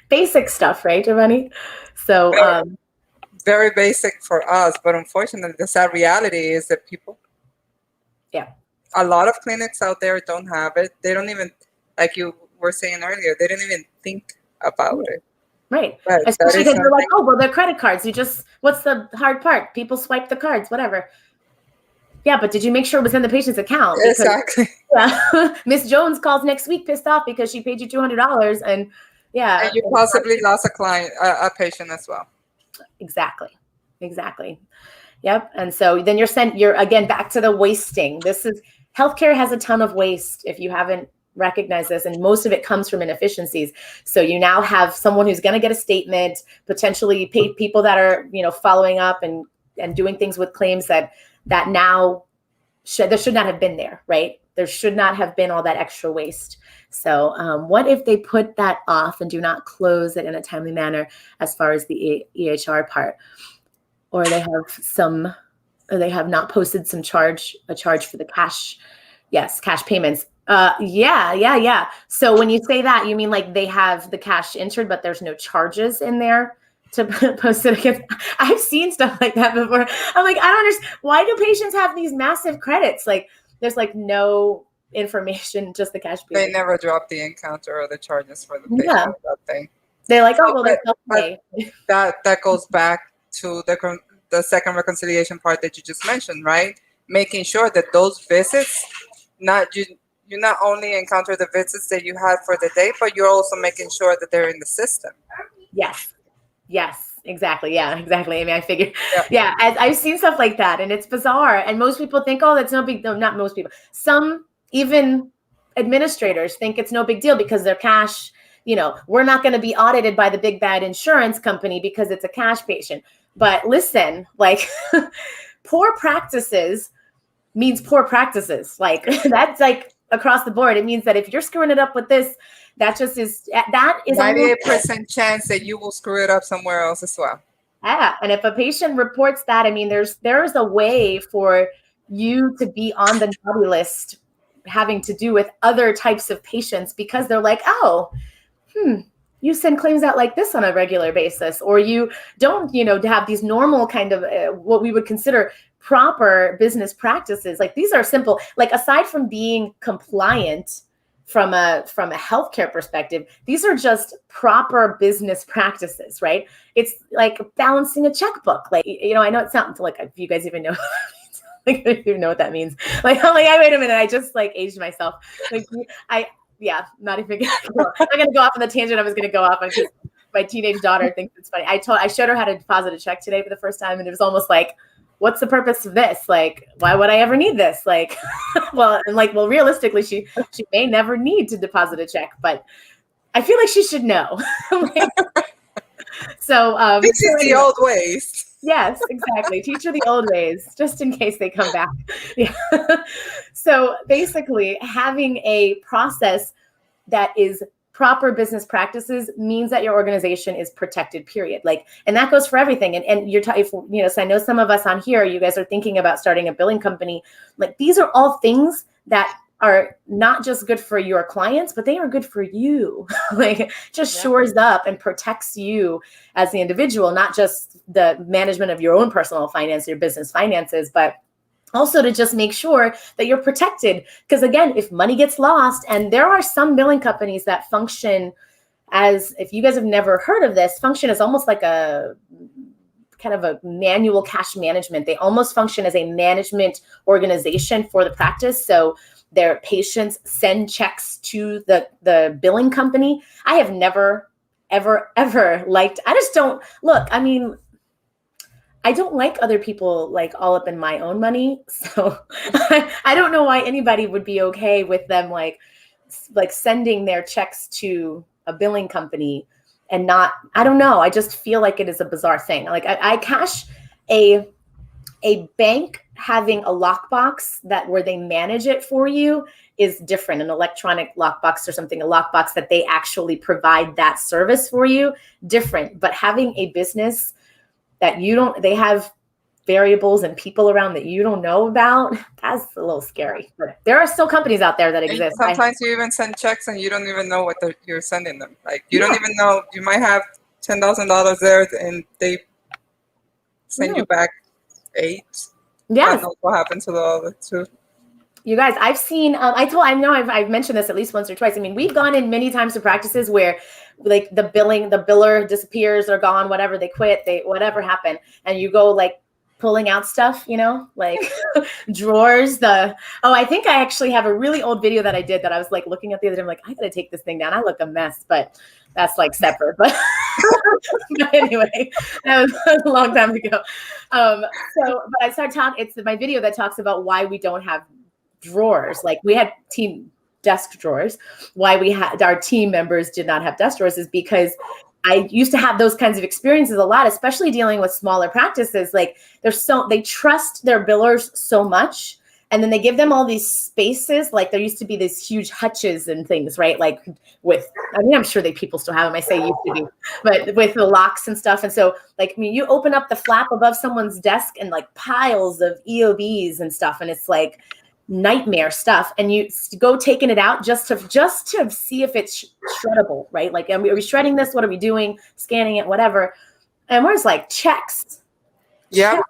Basic stuff, right, Giovanni? So very basic for us, but unfortunately, the sad reality is that people, a lot of clinics out there don't have it. They don't even, like you were saying earlier, they didn't even think about it. Right. But Especially because they're like, oh, well, they're credit cards. What's the hard part? People swipe the cards, whatever. Yeah, but did you make sure it was in the patient's account? Because, exactly. Yeah, Miss Jones calls next week pissed off because she paid you $200 and and you possibly lost a client, a patient as well. Exactly. Yep. And so then you're again back to the wasting. Healthcare has a ton of waste if you haven't recognized this, and most of it comes from inefficiencies. So you now have someone who's going to get a statement, potentially paid people that are, following up and doing things with claims that now there should not have been there, right? There should not have been all that extra waste. So what if they put that off and do not close it in a timely manner as far as the EHR part? Or they have not posted a charge for the cash. Yes, cash payments. Yeah. So when you say that, you mean like they have the cash entered, but there's no charges in there to post it against. I've seen stuff like that before. I'm like, I don't understand. Why do patients have these massive credits? Like there's like no information, just the cash payment. They never drop the encounter or the charges for the patient. Yeah. That thing. They're like, oh, well, they're self-pay. That goes back to the second reconciliation part that you just mentioned, right? Making sure that those visits, you not only encounter the visits that you had for the day, but you're also making sure that they're in the system. Yes, exactly. Yeah, exactly. I mean, I figured, I've seen stuff like that, and it's bizarre. And most people think, oh, that's no big deal. Not most people. Some, even administrators, think it's no big deal because their cash, we're not going to be audited by the big bad insurance company because it's a cash patient. But listen, like poor practices means poor practices. Like that's like across the board. It means that if you're screwing it up with this, that is 98% chance that you will screw it up somewhere else as well. Yeah. And if a patient reports that, I mean, there's a way for you to be on the naughty list having to do with other types of patients because they're like, oh, you send claims out like this on a regular basis, or you don't, have these normal kind of what we would consider proper business practices. Like these are simple, like aside from being compliant from a healthcare perspective, these are just proper business practices, right? It's like balancing a checkbook. Like, I know it sounds like, if you guys even know, like, I don't even know what that means. Like, I'm like, wait a minute, I just like aged myself. Like, not even I'm gonna go off on the tangent I was gonna go off on because my teenage daughter thinks it's funny. I showed her how to deposit a check today for the first time, and it was almost like, what's the purpose of this? Like, why would I ever need this? Like, well, realistically, she may never need to deposit a check, but I feel like she should know. So this is the old ways. Yes, exactly. Teach her the old ways, just in case they come back. Yeah. So basically, having a process that is proper business practices means that your organization is protected, period. Like, and that goes for everything. And you're so I know some of us on here, you guys are thinking about starting a billing company. Like, these are all things that are not just good for your clients, but they are good for you. Like, just shores up and protects you as the individual, not just the management of your own personal finance, your business finances, but also to just make sure that you're protected. Because again, if money gets lost, and there are some billing companies that function as, if you guys have never heard of this, function as almost like a kind of a manual cash management. They almost function as a management organization for the practice. So their patients send checks to the billing company. I have never, ever liked, I just don't, look, I mean, I don't like other people like all up in my own money. So I don't know why anybody would be okay with them like sending their checks to a billing company and not, I don't know. I just feel like it is a bizarre thing. Like I cash a bank having a lockbox where they manage it for you is different. An electronic lockbox or something, a lockbox that they actually provide that service for you, different. But having a business that they have variables and people around that you don't know about, that's a little scary. But there are still companies out there that exist. Sometimes you even send checks and you don't even know what you're sending them. Like, you don't even know, you might have $10,000 there and they send you back 8. Yes. God knows what happened to the other 2. You guys, I've seen, I know I've mentioned this at least once or twice. I mean, we've gone in many times to practices where like the biller disappears or gone, whatever, they quit, whatever happened. And you go like pulling out stuff, like drawers, I think I actually have a really old video that I did that I was like looking at the other day. I'm like, I gotta take this thing down. I look a mess, but that's like separate. But, but anyway, that was a long time ago. But I started talking, it's my video that talks about why we don't have drawers. Like we had team desk drawers. Why we had our team members did not have desk drawers is because I used to have those kinds of experiences a lot, especially dealing with smaller practices. Like they trust their billers so much, and then they give them all these spaces. Like there used to be these huge hutches and things, right? Like I'm sure people still have them. I say used to be, but with the locks and stuff. And so like, you open up the flap above someone's desk and like piles of EOBs and stuff. And it's like nightmare stuff, and you go taking it out just to see if it's shreddable, right? Like, are we shredding this? What are we doing? Scanning it, whatever. And we're just like checks. Yeah.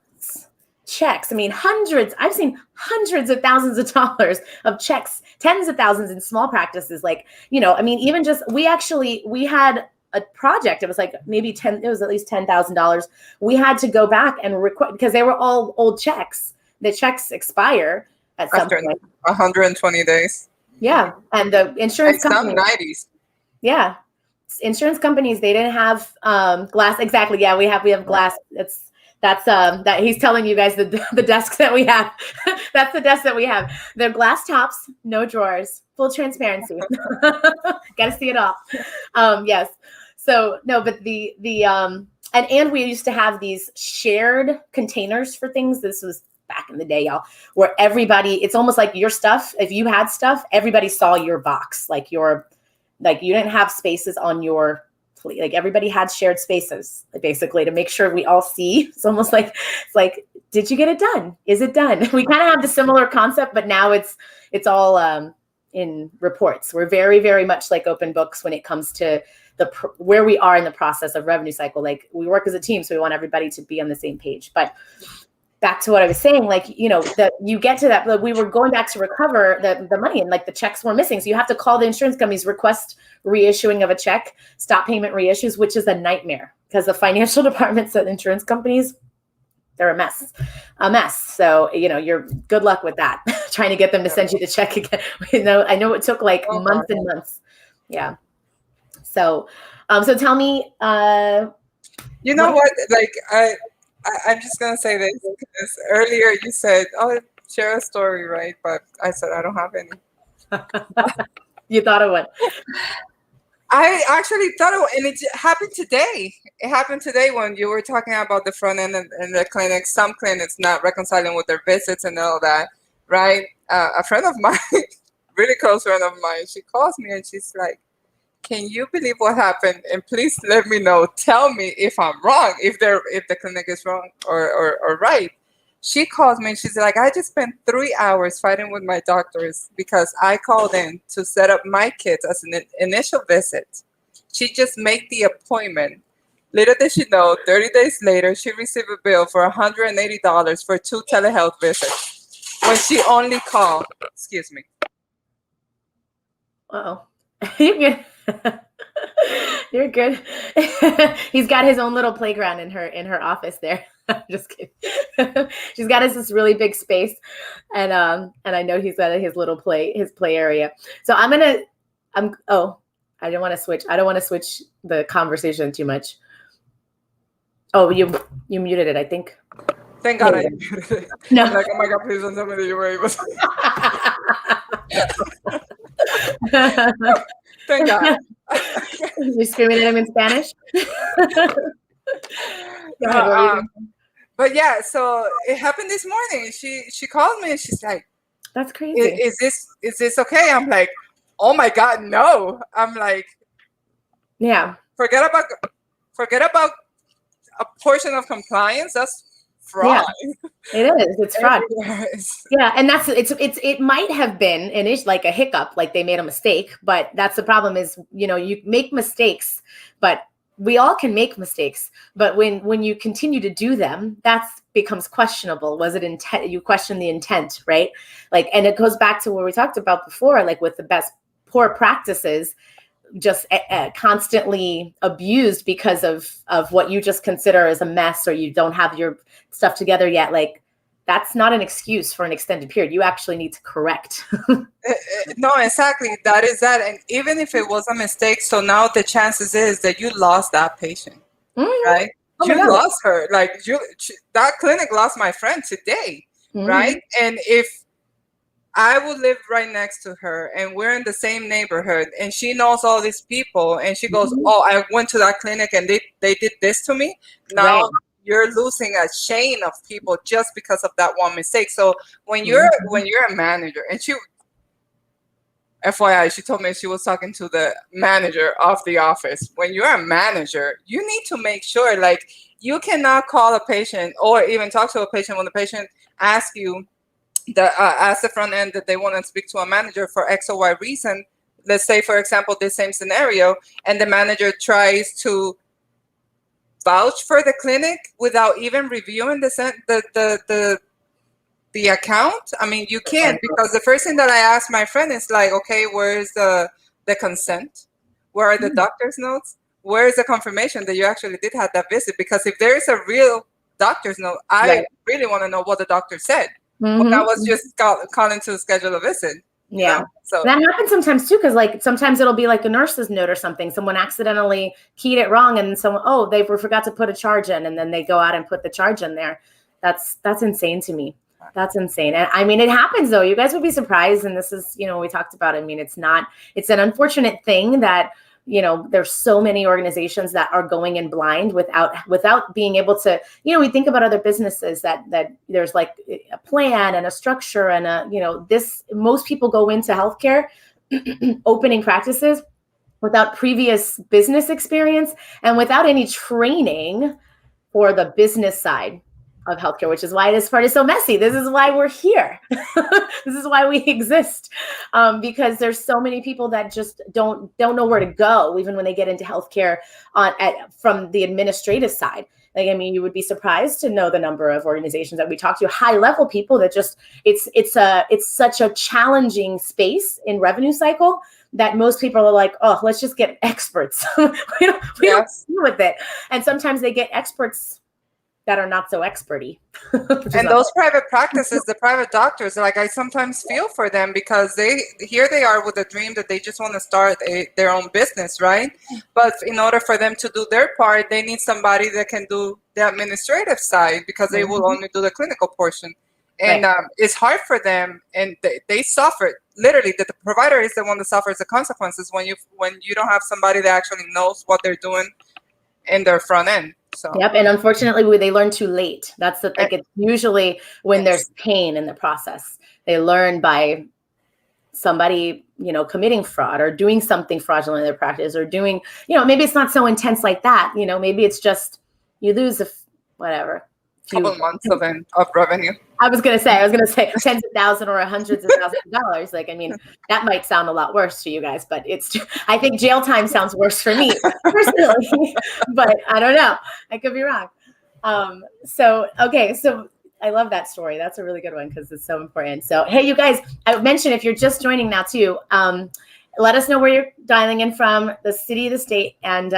Checks. I mean, I've seen hundreds of thousands of dollars of checks, tens of thousands in small practices. Like, even just, we had a project. It was like maybe it was at least $10,000. We had to go back and request, because they were all old checks. The checks expire at some after point. 120 days. Yeah. And the insurance companies. Some 90s. Yeah. Insurance companies, they didn't have glass. Exactly. Yeah, we have glass. That he's telling you guys the desks that we have. That's the desk that we have. They're glass tops, no drawers, full transparency. Got to see it all. Yes. So no, but and we used to have these shared containers for things. This was back in the day, y'all, where it's almost like your stuff. If you had stuff, everybody saw your box. Like you didn't have spaces on your plate. Like everybody had shared spaces, basically, to make sure we all see. It's almost like, did you get it done? Is it done? We kind of have the similar concept, but now it's all in reports. We're very, very much like open books when it comes to where we are in the process of revenue cycle. Like we work as a team, so we want everybody to be on the same page. But back to what I was saying, like, that you get to that, like, we were going back to recover the money, and like the checks were missing. So you have to call the insurance companies, request reissuing of a check, stop payment reissues, which is a nightmare because the financial departments at insurance companies, they're a mess. So, you're good luck with that. Trying to get them to send you the check again. I know it took like months and months. Yeah. So tell me, you know what? Like I'm just going to say this because earlier you said, share a story, right? But I said, I don't have any. You thought of one. I actually thought of it, and it happened today. It happened today when you were talking about the front end and the clinics. Some clinics not reconciling with their visits and all that, right? A friend of mine, really close friend of mine, she calls me and she's like, can you believe what happened? And please let me know. Tell me if I'm wrong, if the clinic is wrong or right. She calls me and she's like, I just spent 3 hours fighting with my doctors because I called in to set up my kids as an initial visit. She just made the appointment. Little did she know, 30 days later, she received a bill for $180 for 2 telehealth visits when she only called. Excuse me. Uh-oh. You're good. He's got his own little playground in her office there. I'm just kidding. She's got this really big space, and I know he's got his little play area. So I don't want to switch the conversation too much. Oh, you muted it, I think. Thank God I muted it. No. Like, oh my God, please don't tell me that you were able to. Thank God. You're screaming at him in Spanish? But yeah, so it happened this morning. She called me and she's like, that's crazy. Is this okay? I'm like, oh my God, no. I'm like, yeah. Forget about a portion of compliance. That's fraud. Yeah, it is. It's fraud. Yeah, and it might have been like a hiccup, like they made a mistake, but that's the problem is, you make mistakes, but we all can make mistakes, but when you continue to do them, that's becomes questionable. Was it intent? You question the intent, right? Like, and it goes back to what we talked about before, like with the best poor practices, just constantly abused because of what you just consider as a mess, or you don't have your stuff together yet. Like, that's not an excuse for an extended period. You actually need to correct. No, exactly. That is that. And even if it was a mistake, so now the chances is that you lost that patient, right? Oh You lost her. Like that clinic lost my friend today, right? And if I would live right next to her and we're in the same neighborhood and she knows all these people and she goes, oh, I went to that clinic and they did this to me. Now you're losing a chain of people just because of that one mistake. So when you're a manager, and FYI, she told me she was talking to the manager of the office. When you're a manager, you need to make sure, like, you cannot call a patient or even talk to a patient when the patient asks you, ask the front end that they want to speak to a manager for X or Y reason. Let's say, for example, this same scenario, and the manager tries to vouch for the clinic without even reviewing the account. I mean, you can't, because the first thing that I asked my friend is like, okay, where's the consent? Where are the doctor's notes? Where is the confirmation that you actually did have that visit? Because if there is a real doctor's note, I really want to know what the doctor said when I was just calling to schedule a visit. Yeah. You know? So that happens sometimes too, because like sometimes it'll be like a nurse's note or something. Someone accidentally keyed it wrong, and someone, they forgot to put a charge in, and then they go out and put the charge in there. That's insane to me. That's insane. And I mean, it happens though. You guys would be surprised. And this is, we talked about, I mean, it's an unfortunate thing that, there's so many organizations that are going in blind without being able to, we think about other businesses that there's like a plan and a structure and most people go into healthcare opening practices without previous business experience and without any training for the business side of healthcare, which is why this part is so messy. This is why we're here. This is why we exist, because there's so many people that just don't know where to go, even when they get into healthcare from the administrative side. Like, I mean, you would be surprised to know the number of organizations that we talk to, high level people that just it's such a challenging space in revenue cycle that most people are like, oh, let's just get experts. we don't deal with it, and sometimes they get experts that are not so experty. And those private practices, the private doctors, like, I sometimes feel for them, because they are with a dream that they just want to start their own business, right? But in order for them to do their part, they need somebody that can do the administrative side, because they will only do the clinical portion. And it's hard for them, and they suffer. Literally, the provider is the one that suffers the consequences when you don't have somebody that actually knows what they're doing in their front end. So. Yep, and unfortunately, they learn too late. That's the thing. It's usually when there's pain in the process. They learn by somebody, committing fraud or doing something fraudulent in their practice, or doing, maybe it's not so intense like that. Maybe it's just you lose couple months of revenue. I was gonna say tens of thousands or hundreds of thousands of dollars. Like, I mean, that might sound a lot worse to you guys, but I think jail time sounds worse for me personally. But I don't know. I could be wrong. So I love that story. That's a really good one because it's so important. So, hey, you guys, I mentioned if you're just joining now too, let us know where you're dialing in from, the city, the state, and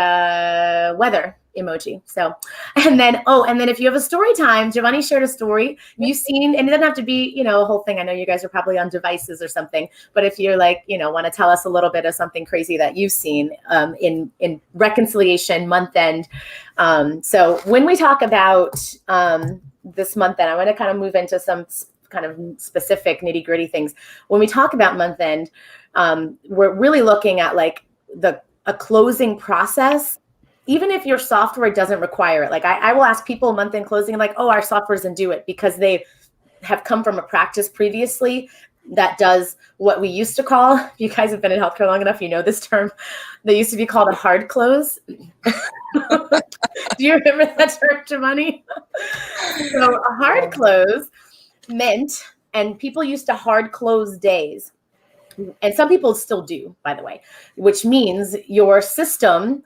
weather emoji. So, and then if you have a story time, Giovanni shared a story you've seen, and it doesn't have to be, a whole thing. I know you guys are probably on devices or something, but if you're like, want to tell us a little bit of something crazy that you've seen in reconciliation month end. So when we talk about this month end, I want to kind of move into some kind of specific nitty gritty things. When we talk about month end, we're really looking at like a closing process. Even if your software doesn't require it, like I will ask people month-end closing, like, oh, our software doesn't do it, because they have come from a practice previously that does what we used to call, if you guys have been in healthcare long enough, you know this term, they used to be called a hard close. Do you remember that term, Giovanni? So a hard close meant, and people used to hard close days, and some people still do, by the way, which means your system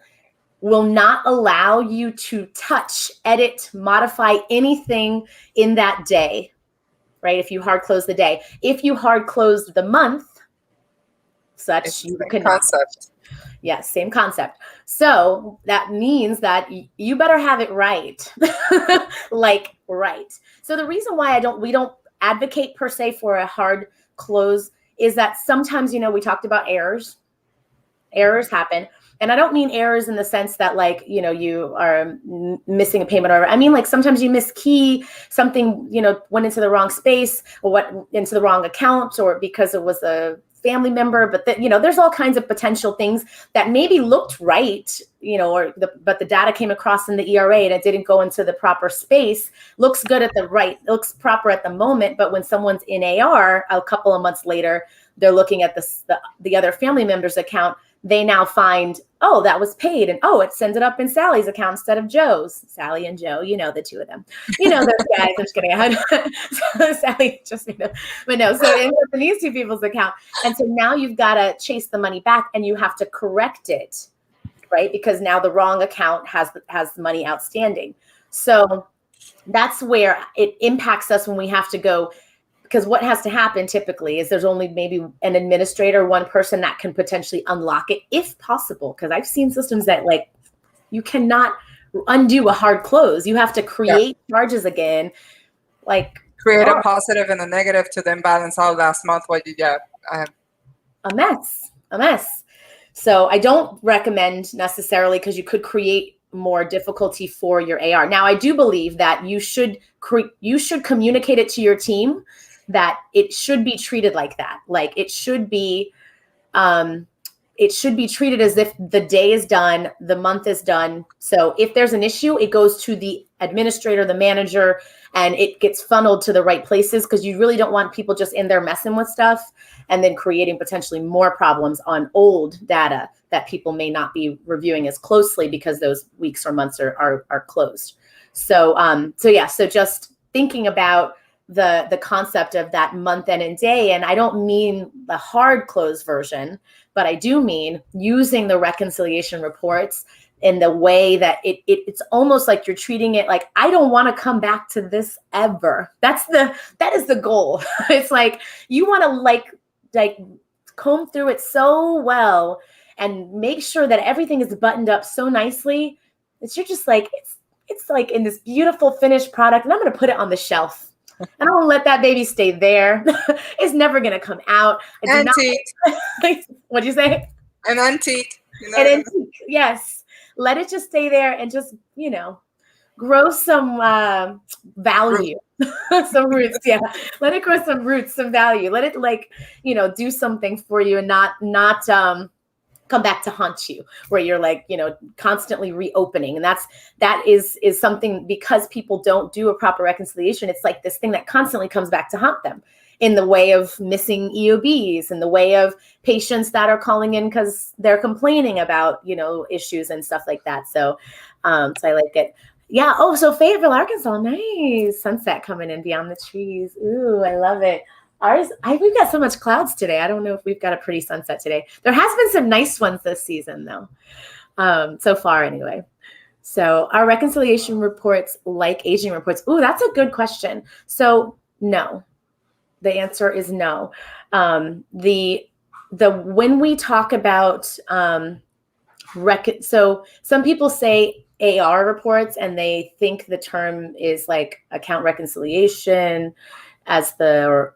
will not allow you to touch, edit, modify anything in that day, right? If you hard close the day. If you hard closed the month, such you could not. Yes, same concept. So that means that you better have it right. Like right. So the reason why we don't advocate per se for a hard close is that sometimes, we talked about errors. Errors happen. And I don't mean errors in the sense that like, you are missing a payment or I mean, like sometimes you miss key, something, went into the wrong space or what into the wrong account or because it was a family member, but there's all kinds of potential things that maybe looked right, but the data came across in the ERA and it didn't go into the proper space. Looks good looks proper at the moment, but when someone's in AR a couple of months later, they're looking at the other family member's account. They now find, oh, that was paid. And it ended up in Sally's account instead of Joe's. Sally and Joe, the two of them. Those guys. I'm just kidding. Sally just, but no. So it ends up in these two people's account. And so now you've got to chase the money back and you have to correct it, right? Because now the wrong account has the money outstanding. So that's where it impacts us when we have to go. Because what has to happen typically is there's only maybe an administrator, one person that can potentially unlock it if possible. Because I've seen systems that like you cannot undo a hard close. You have to create charges again. Like create a positive and a negative to then balance out last month what you get. A mess. So I don't recommend necessarily because you could create more difficulty for your AR. Now, I do believe that you should communicate it to your team that it should be treated like that. Like it should be treated as if the day is done, the month is done. So if there's an issue, it goes to the administrator, the manager, and it gets funneled to the right places because you really don't want people just in there messing with stuff and then creating potentially more problems on old data that people may not be reviewing as closely because those weeks or months are closed. So just thinking about the concept of that month end and day, and I don't mean the hard close version, but I do mean using the reconciliation reports in the way that it's almost like you're treating it like, I don't want to come back to this ever. That is the goal. It's like you want to like comb through it so well and make sure that everything is buttoned up so nicely that you're just like, it's like in this beautiful finished product, and I'm going to put it on the shelf. And I won't let that baby stay there. It's never going to come out. Antique. What'd you say? An antique. An antique, yes. Let it just stay there and just, grow some value. Some roots, yeah. Let it grow some roots, some value. Let it do something for you and not come back to haunt you where you're like, constantly reopening. And that is something because people don't do a proper reconciliation. It's like this thing that constantly comes back to haunt them in the way of missing EOBs, in the way of patients that are calling in because they're complaining about, issues and stuff like that. So I like it. Yeah. Oh, so Fayetteville, Arkansas. Nice. Sunset coming in beyond the trees. Ooh, I love it. We've got so much clouds today. I don't know if we've got a pretty sunset today. There has been some nice ones this season, though, so far anyway. So our reconciliation reports like aging reports. Ooh, that's a good question. So no, the answer is no. When we talk about so some people say AR reports and they think the term is like account reconciliation as the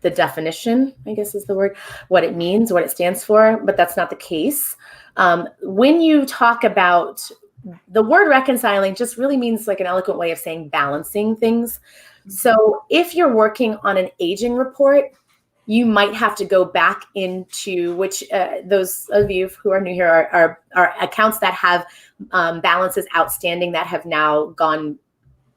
definition, I guess is the word, what it means, what it stands for, but that's not the case. When you talk about the word reconciling, just really means like an eloquent way of saying balancing things. So if you're working on an aging report, you might have to go back into which those of you who are new here are accounts that have balances outstanding that have now gone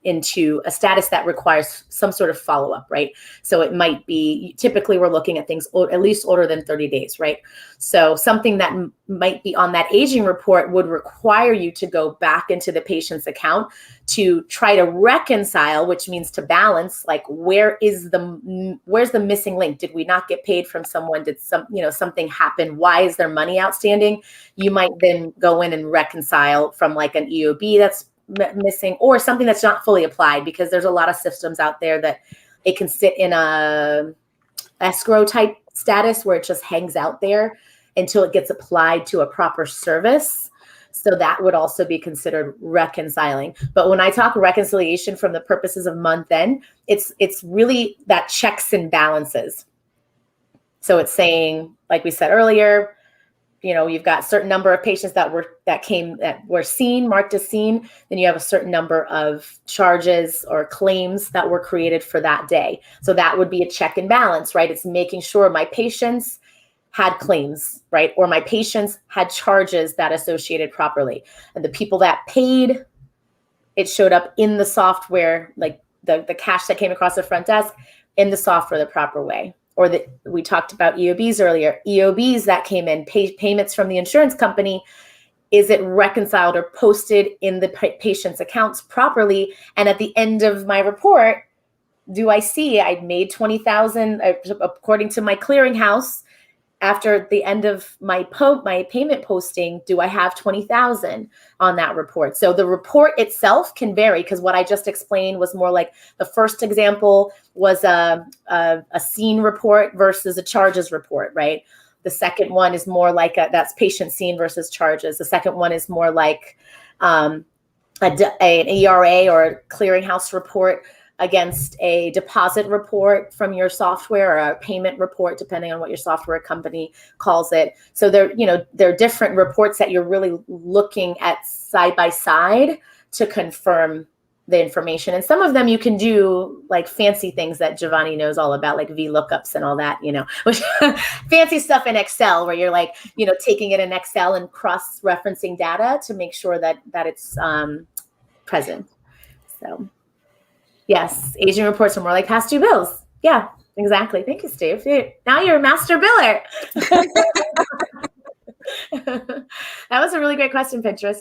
into a status that requires some sort of follow-up, right? So it might be, typically we're looking at things at least older than 30 days, right? So something that might be on that aging report would require you to go back into the patient's account to try to reconcile, which means to balance, like where's the missing link? Did we not get paid from someone? Did something happen? Why is there money outstanding? You might then go in and reconcile from like an EOB that's missing, or something that's not fully applied, because there's a lot of systems out there that it can sit in a escrow type status where it just hangs out there until it gets applied to a proper service. So that would also be considered reconciling. But when I talk reconciliation from the purposes of month end, it's really that checks and balances. So it's saying, like we said earlier, you've got a certain number of patients that were seen, marked as seen. Then you have a certain number of charges or claims that were created for that day. So that would be a check and balance, right? It's making sure my patients had claims, right? Or my patients had charges that associated properly. And the people that paid, it showed up in the software, like the cash that came across the front desk in the software the proper way. Or that we talked about EOBs earlier, EOBs that came in, payments from the insurance company, is it reconciled or posted in the patient's accounts properly? And at the end of my report, do I see I made $20,000 according to my clearinghouse? After the end of my payment posting, do I have $20,000 on that report? So the report itself can vary, because what I just explained was more like, the first example was a scene report versus a charges report, right? The second one is more like that's patient scene versus charges. The second one is more like an ERA or a clearinghouse report against a deposit report from your software, or a payment report, depending on what your software company calls it. So there are different reports that you're really looking at side by side to confirm the information. And some of them you can do like fancy things that Giovanni knows all about, like VLOOKUPs and all that, which fancy stuff in Excel, where you're like, taking it in Excel and cross-referencing data to make sure that it's present. So yes, aging reports are more like past due bills. Yeah, exactly. Thank you, Steve. Now you're a master biller. That was a really great question, Pinterest.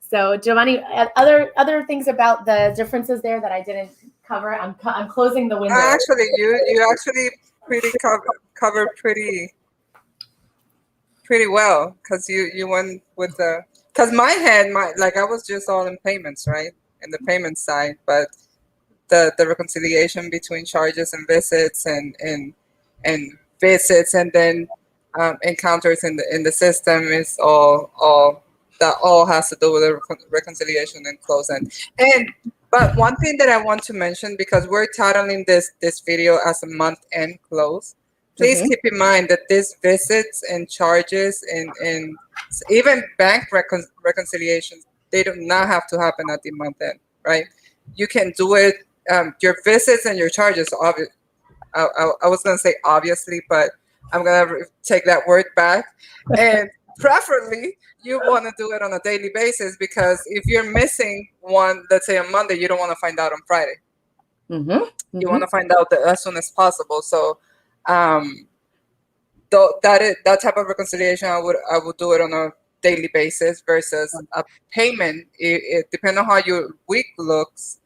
So Giovanni, other things about the differences there that I didn't cover? I'm closing the window. Actually, you actually covered pretty well, because you went with because I was just all in payments, right? In the payment side, but the reconciliation between charges and visits and visits, and then encounters in the system is all has to do with the reconciliation and close end. But one thing that I want to mention, because we're titling this video as a month end close, please keep in mind that these visits and charges and even bank reconciliations, they do not have to happen at the month end, right? You can do it. Your visits and your charges, I was going to say obviously, but I'm going to take that word back. And preferably, you want to do it on a daily basis, because if you're missing one, let's say on Monday, you don't want to find out on Friday. You want to find out as soon as possible. So that type of reconciliation, I would do it on a daily basis, versus a payment. It depends on how your week looks.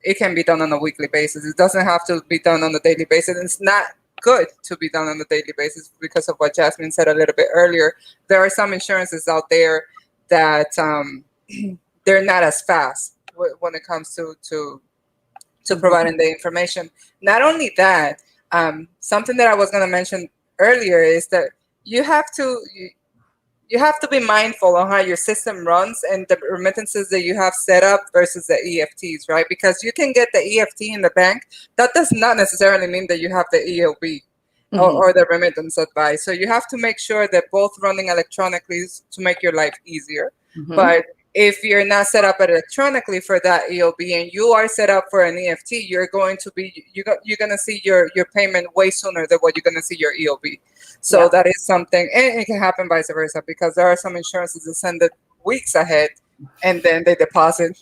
It can be done on a weekly basis. It doesn't have to be done on a daily basis. It's not good to be done on a daily basis, because of what Jasmine said a little bit earlier. There are some insurances out there that they're not as fast when it comes to providing the information. Not only that, something that I was going to mention earlier is that you have to be mindful on how your system runs and the remittances that you have set up versus the EFTs, right? Because you can get the EFT in the bank. That does not necessarily mean that you have the EOB or the remittance advice. So you have to make sure that both running electronically to make your life easier. But if you're not set up electronically for that EOB and you are set up for an EFT, you're going to see your payment way sooner than what you're going to see your EOB. So that is something, and it can happen vice versa, because there are some insurances that send it weeks ahead and then they deposit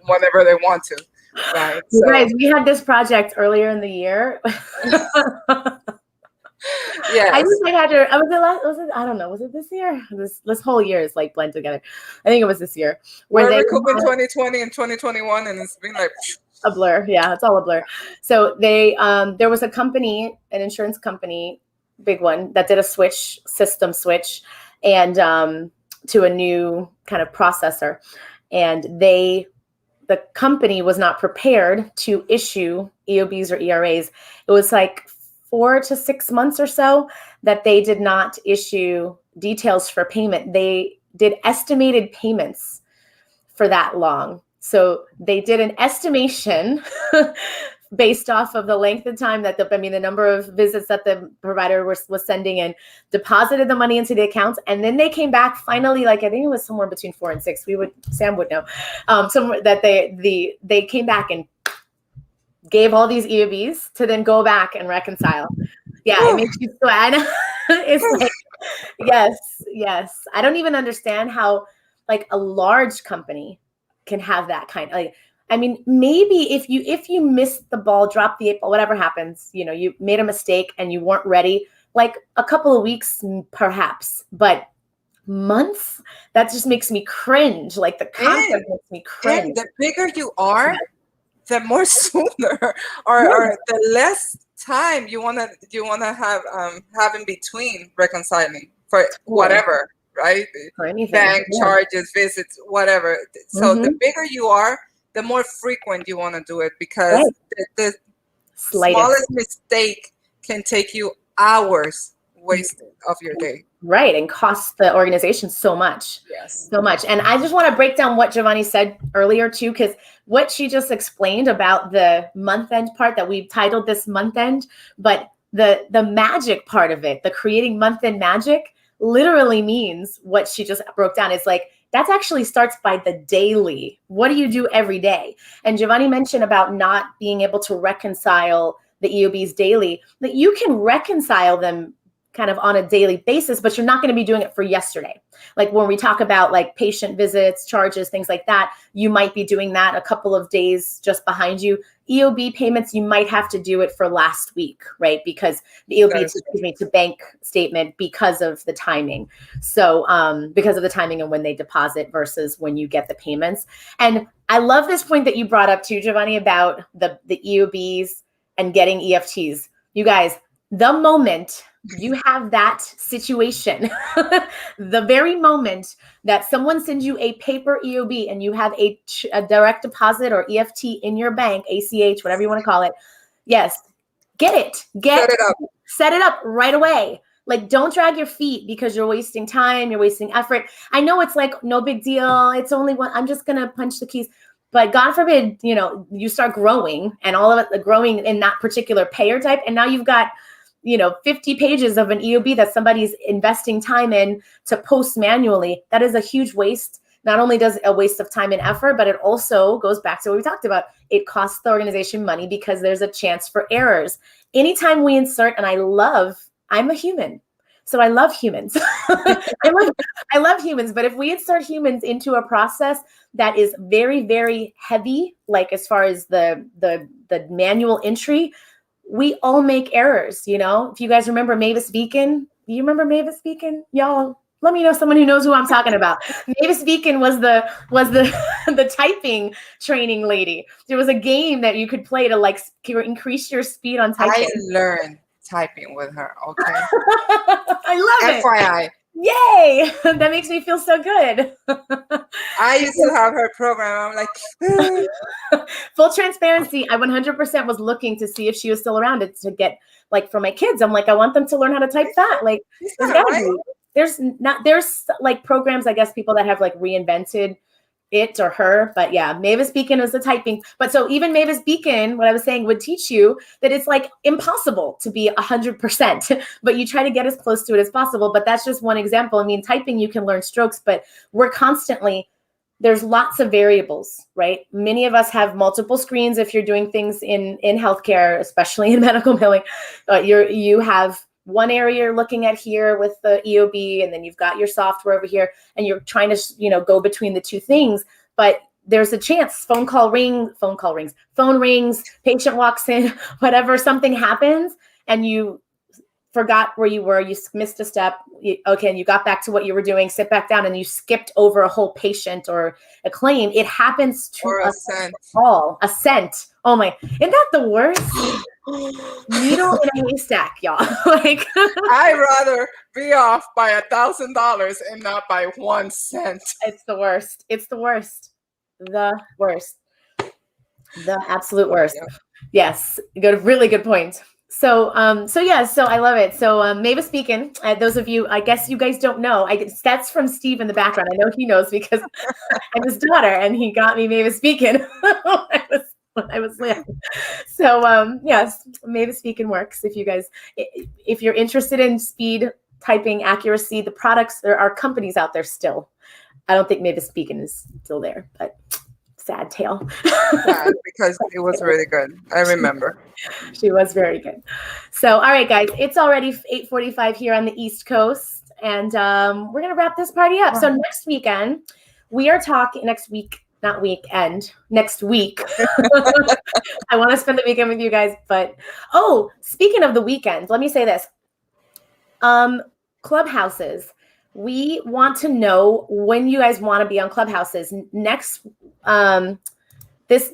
whenever they want to. Right. You So guys, we had this project earlier in the year. I yes. wish I had your. Was it? I don't know. Was it this year? This whole year is like blend together. I think it was this year where We're they recouping had 2020 and 2021, and it's been like a blur. Yeah, it's all a blur. So they there was a company, an insurance company, big one, that did a system switch, and to a new kind of processor, and the company was not prepared to issue EOBs or ERAs. It was like 4 to 6 months or so that they did not issue details for payment. They did estimated payments for that long. So they did an estimation based off of the length of time that the number of visits that the provider was sending in, deposited the money into the accounts, and then they came back finally, like I think it was somewhere between 4 and 6. Sam would know, somewhere that they came back and gave all these EOBs to then go back and reconcile. Yeah, it makes you sweat. It's like, yes. I don't even understand how like a large company can have that kind of like. I mean, maybe if you missed the ball, dropped the 8 ball, whatever happens, you made a mistake and you weren't ready, like a couple of weeks, perhaps, but months, that just makes me cringe. Like the concept makes me cringe. and the bigger you are, the more sooner or the less time you wanna have in between reconciling for whatever, right? For anything. Bank charges, visits, whatever. So the bigger you are, the more frequent you want to do it, because the smallest mistake can take you hours wasted of your day. Right, and costs the organization so much. Yes. So much. And I just want to break down what Giovanni said earlier too, because what she just explained about the month end part that we've titled this month end, but the magic part of it, the creating month end magic, literally means what she just broke down. It's like, that actually starts by the daily. What do you do every day? And Giovanni mentioned about not being able to reconcile the EOBs daily, that you can reconcile them kind of on a daily basis, but you're not going to be doing it for yesterday. Like when we talk about like patient visits, charges, things like that, you might be doing that a couple of days just behind you. EOB payments, you might have to do it for last week, right? Because the EOB, to bank statement, because of the timing. So because of the timing and when they deposit versus when you get the payments. And I love this point that you brought up too, Giovanni, about the EOBs and getting EFTs. You guys, the moment you have that situation, the very moment that someone sends you a paper EOB and you have a direct deposit or EFT in your bank, ACH, whatever you want to call it, yes, get it. Set it up right away. Like, don't drag your feet because you're wasting time, you're wasting effort. I know it's like no big deal. It's only one. I'm just going to punch the keys. But God forbid, you start growing and all of it growing in that particular payer type. And now you've got 50 pages of an EOB that somebody's investing time in to post manually. That is a huge waste. Not only does it a waste of time and effort, but it also goes back to what we talked about. It costs the organization money because there's a chance for errors. Anytime we insert, and I'm a human, so I love humans. I love humans, but if we insert humans into a process that is very, very heavy, like as far as the manual entry, we all make errors, If you guys remember Mavis Beacon, do you remember Mavis Beacon? Y'all, let me know someone who knows who I'm talking about. Mavis Beacon was the the typing training lady. There was a game that you could play to like increase your speed on typing. I learned typing with her. Okay. I love it. FYI. Yay! That makes me feel so good. I used to have her program. I'm like, full transparency. I 100% was looking to see if she was still around to get like for my kids. I'm like, I want them to learn how to type that. Like, there's like programs, I guess, people that have like reinvented it or her, but yeah, Mavis Beacon is the typing. But so even Mavis Beacon, what I was saying, would teach you that it's like impossible to be 100%, but you try to get as close to it as possible. But that's just one example. I mean, typing, you can learn strokes, but there's lots of variables, right? Many of us have multiple screens. If you're doing things in healthcare, especially in medical billing, you have one area you're looking at here with the EOB, and then you've got your software over here, and you're trying to, go between the two things. But there's a chance phone rings, patient walks in, whatever, something happens and you forgot where you were, you missed a step, and you got back to what you were doing, sit back down, and you skipped over a whole patient or a claim. It happens to us all. A cent. Oh my, isn't that the worst? Needle in a haystack, y'all. Like, I'd rather be off by $1,000 and not by 1 cent. It's the worst. It's the worst. The worst. The absolute worst. Yeah. Yes. Really good point. So I love it. So Mavis Beacon, those of you, I guess you guys don't know, that's from Steve in the background. I know he knows because I'm his daughter and he got me Mavis Beacon when I was little. So yes, Mavis Beacon works. If you're interested in speed typing accuracy, the products, there are companies out there still. I don't think Mavis Beacon is still there, but sad tale. Sad, because it was really good. I remember. She was very good. So, all right, guys, it's already 8:45 here on the East Coast, and we're going to wrap this party up. So next weekend, we are talking next week. I want to spend the weekend with you guys, but speaking of the weekend, let me say this. Clubhouses. We want to know when you guys want to be on Clubhouses next. This.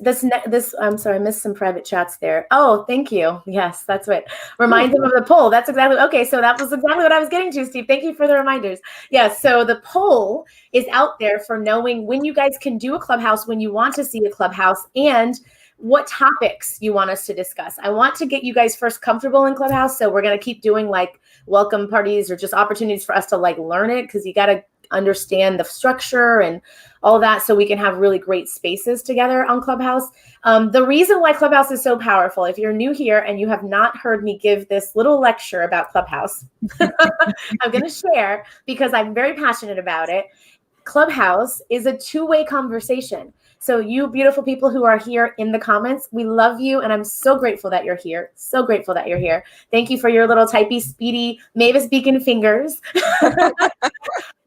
I'm sorry, I missed some private chats there. Oh, thank you. Yes, that's right. Remind them of the poll. That's exactly okay. So that was exactly what I was getting to, Steve. Thank you for the reminders. Yes. So the poll is out there for knowing when you guys can do a Clubhouse, when you want to see a Clubhouse, and what topics you want us to discuss. I want to get you guys first comfortable in Clubhouse. So we're going to keep doing like welcome parties or just opportunities for us to like learn it, because you got to understand the structure and all that so we can have really great spaces together on Clubhouse. The reason why Clubhouse is so powerful, if you're new here and you have not heard me give this little lecture about Clubhouse, I'm going to share because I'm very passionate about it. Clubhouse is a two-way conversation. So you beautiful people who are here in the comments, we love you. And I'm so grateful that you're here. So grateful that you're here. Thank you for your little typey, speedy Mavis Beacon fingers.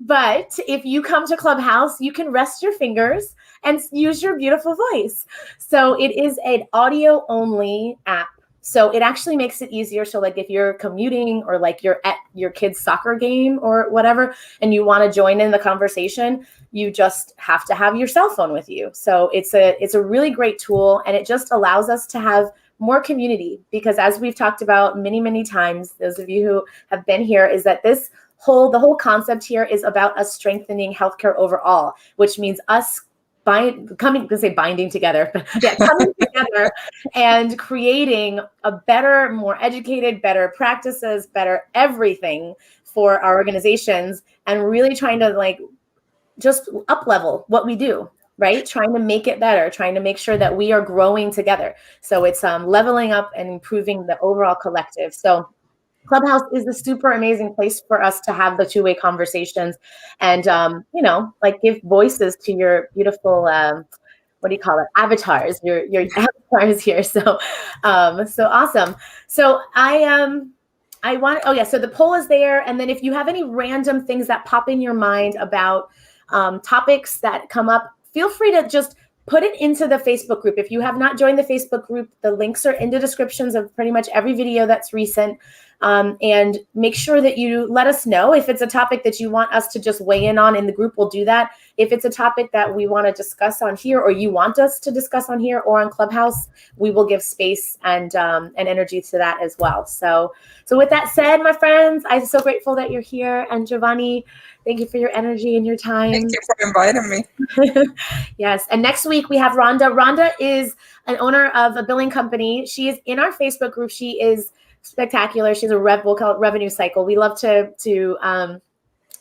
But if you come to Clubhouse, you can rest your fingers and use your beautiful voice. So it is an audio only app. So it actually makes it easier. So like if you're commuting or like you're at your kid's soccer game or whatever, and you want to join in the conversation, you just have to have your cell phone with you. So it's a really great tool, and it just allows us to have more community, because as we've talked about many, many times, those of you who have been here, is that the whole concept here is about us strengthening healthcare overall, which means us coming together and creating a better, more educated, better practices, better everything for our organizations, and really trying to like just up level what we do, right? Trying to make it better, trying to make sure that we are growing together. So it's leveling up and improving the overall collective. So Clubhouse is a super amazing place for us to have the two-way conversations and, like give voices to your beautiful, what do you call it? Avatars, your avatars here. So awesome. So so the poll is there. And then if you have any random things that pop in your mind about topics that come up, feel free to just put it into the Facebook group. If you have not joined the Facebook group, the links are in the descriptions of pretty much every video that's recent. And make sure that you let us know if it's a topic that you want us to just weigh in on in the group, we'll do that. If it's a topic that we want to discuss on here, or you want us to discuss on here or on Clubhouse, we will give space and energy to that as well. So with that said, my friends, I'm so grateful that you're here. And Giovanni, thank you for your energy and your time. Thank you for inviting me. Yes. And next week we have Rhonda. Rhonda is an owner of a billing company. She is in our Facebook group. She is spectacular. She's we'll call it revenue cycle. We love to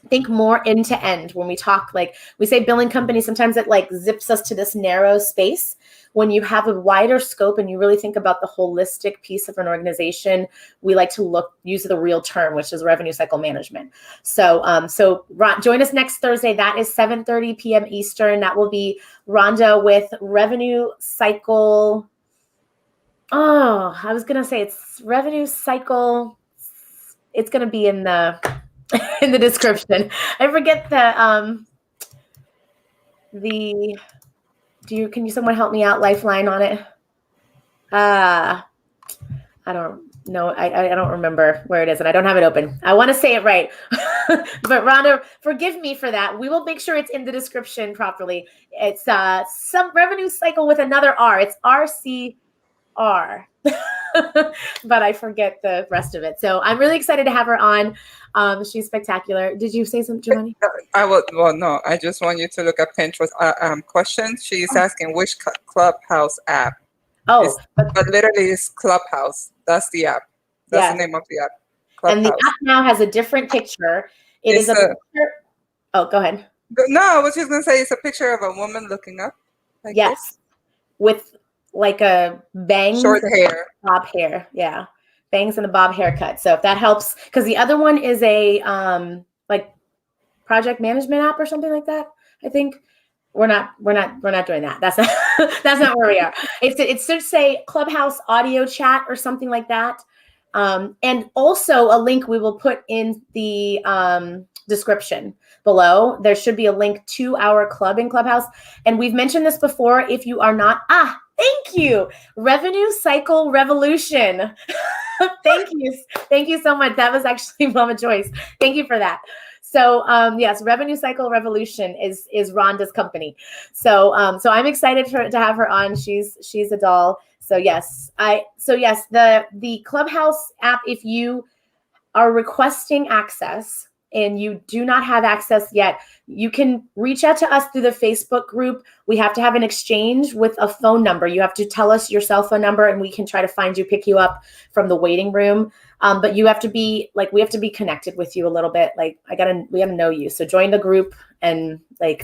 think more end to end when we talk. Like we say billing company, sometimes it like zips us to this narrow space. When you have a wider scope and you really think about the holistic piece of an organization, we like to use the real term, which is revenue cycle management. So join us next Thursday. That is 7:30 p.m. Eastern. That will be Rhonda with revenue cycle. Oh, I was going to say it's revenue cycle. It's going to be in the description. I forget the Can you someone help me out? Lifeline on it. I don't know. I don't remember where it is, and I don't have it open. I want to say it right. But Rhonda, forgive me for that. We will make sure it's in the description properly. It's some revenue cycle with another R. It's RCR. But I forget the rest of it. So I'm really excited to have her on. She's spectacular. Did you say something, Giovanni? I will. Well, no. I just want you to look at Pinterest question. She's asking which Clubhouse app. But literally, it's Clubhouse. That's the app. That's the name of the app. Clubhouse. And the app now has a different picture. It's a picture. Oh, go ahead. No, I was just gonna say it's a picture of a woman looking up. Like this. With like a bangs, short hair, bob hair. Yeah, bangs and a bob haircut. So if that helps, because the other one is a like project management app or something like that. I think we're not doing that. That's not that's not where we are. It should say Clubhouse audio chat or something like that. And also a link we will put in the description below. There should be a link to our club in Clubhouse. And we've mentioned this before. If you are not, thank you. Revenue Cycle Revolution. Thank you so much. That was actually Mama Joyce. Thank you for that. So yes, Revenue Cycle Revolution is Rhonda's company. So I'm excited to have her on. She's a doll. So yes, the Clubhouse app, if you are requesting access and you do not have access yet, you can reach out to us through the Facebook group. We have to have an exchange with a phone number. You have to tell us your cell phone number and we can try to pick you up from the waiting room. But you have to be we have to be connected with you a little bit. We gotta know you. So join the group and I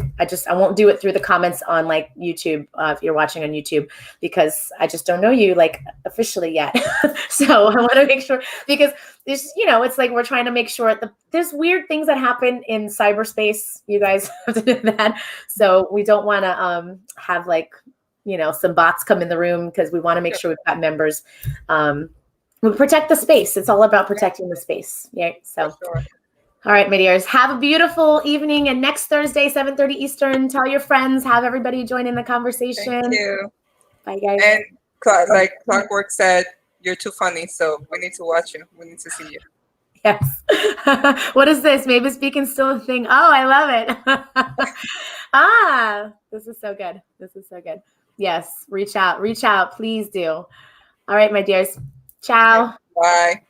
won't do it through the comments on YouTube if you're watching on YouTube, because I just don't know you officially yet. So I want to make sure, because there's, it's we're trying to make sure there's weird things that happen in cyberspace. You guys have to know that. So we don't want to have some bots come in the room, because we want to make sure we've got members. We protect the space. It's all about protecting the space. Yeah. So, all right, my dears, have a beautiful evening. And next Thursday, 7:30 Eastern, tell your friends, have everybody join in the conversation. Thank you. Bye, guys. And like Clockwork said, you're too funny. So we need to watch you. We need to see you. Yes. What is this? Maybe speaking still a thing. Oh, I love it. This is so good. Yes. Reach out. Please do. All right, my dears. Ciao. Bye.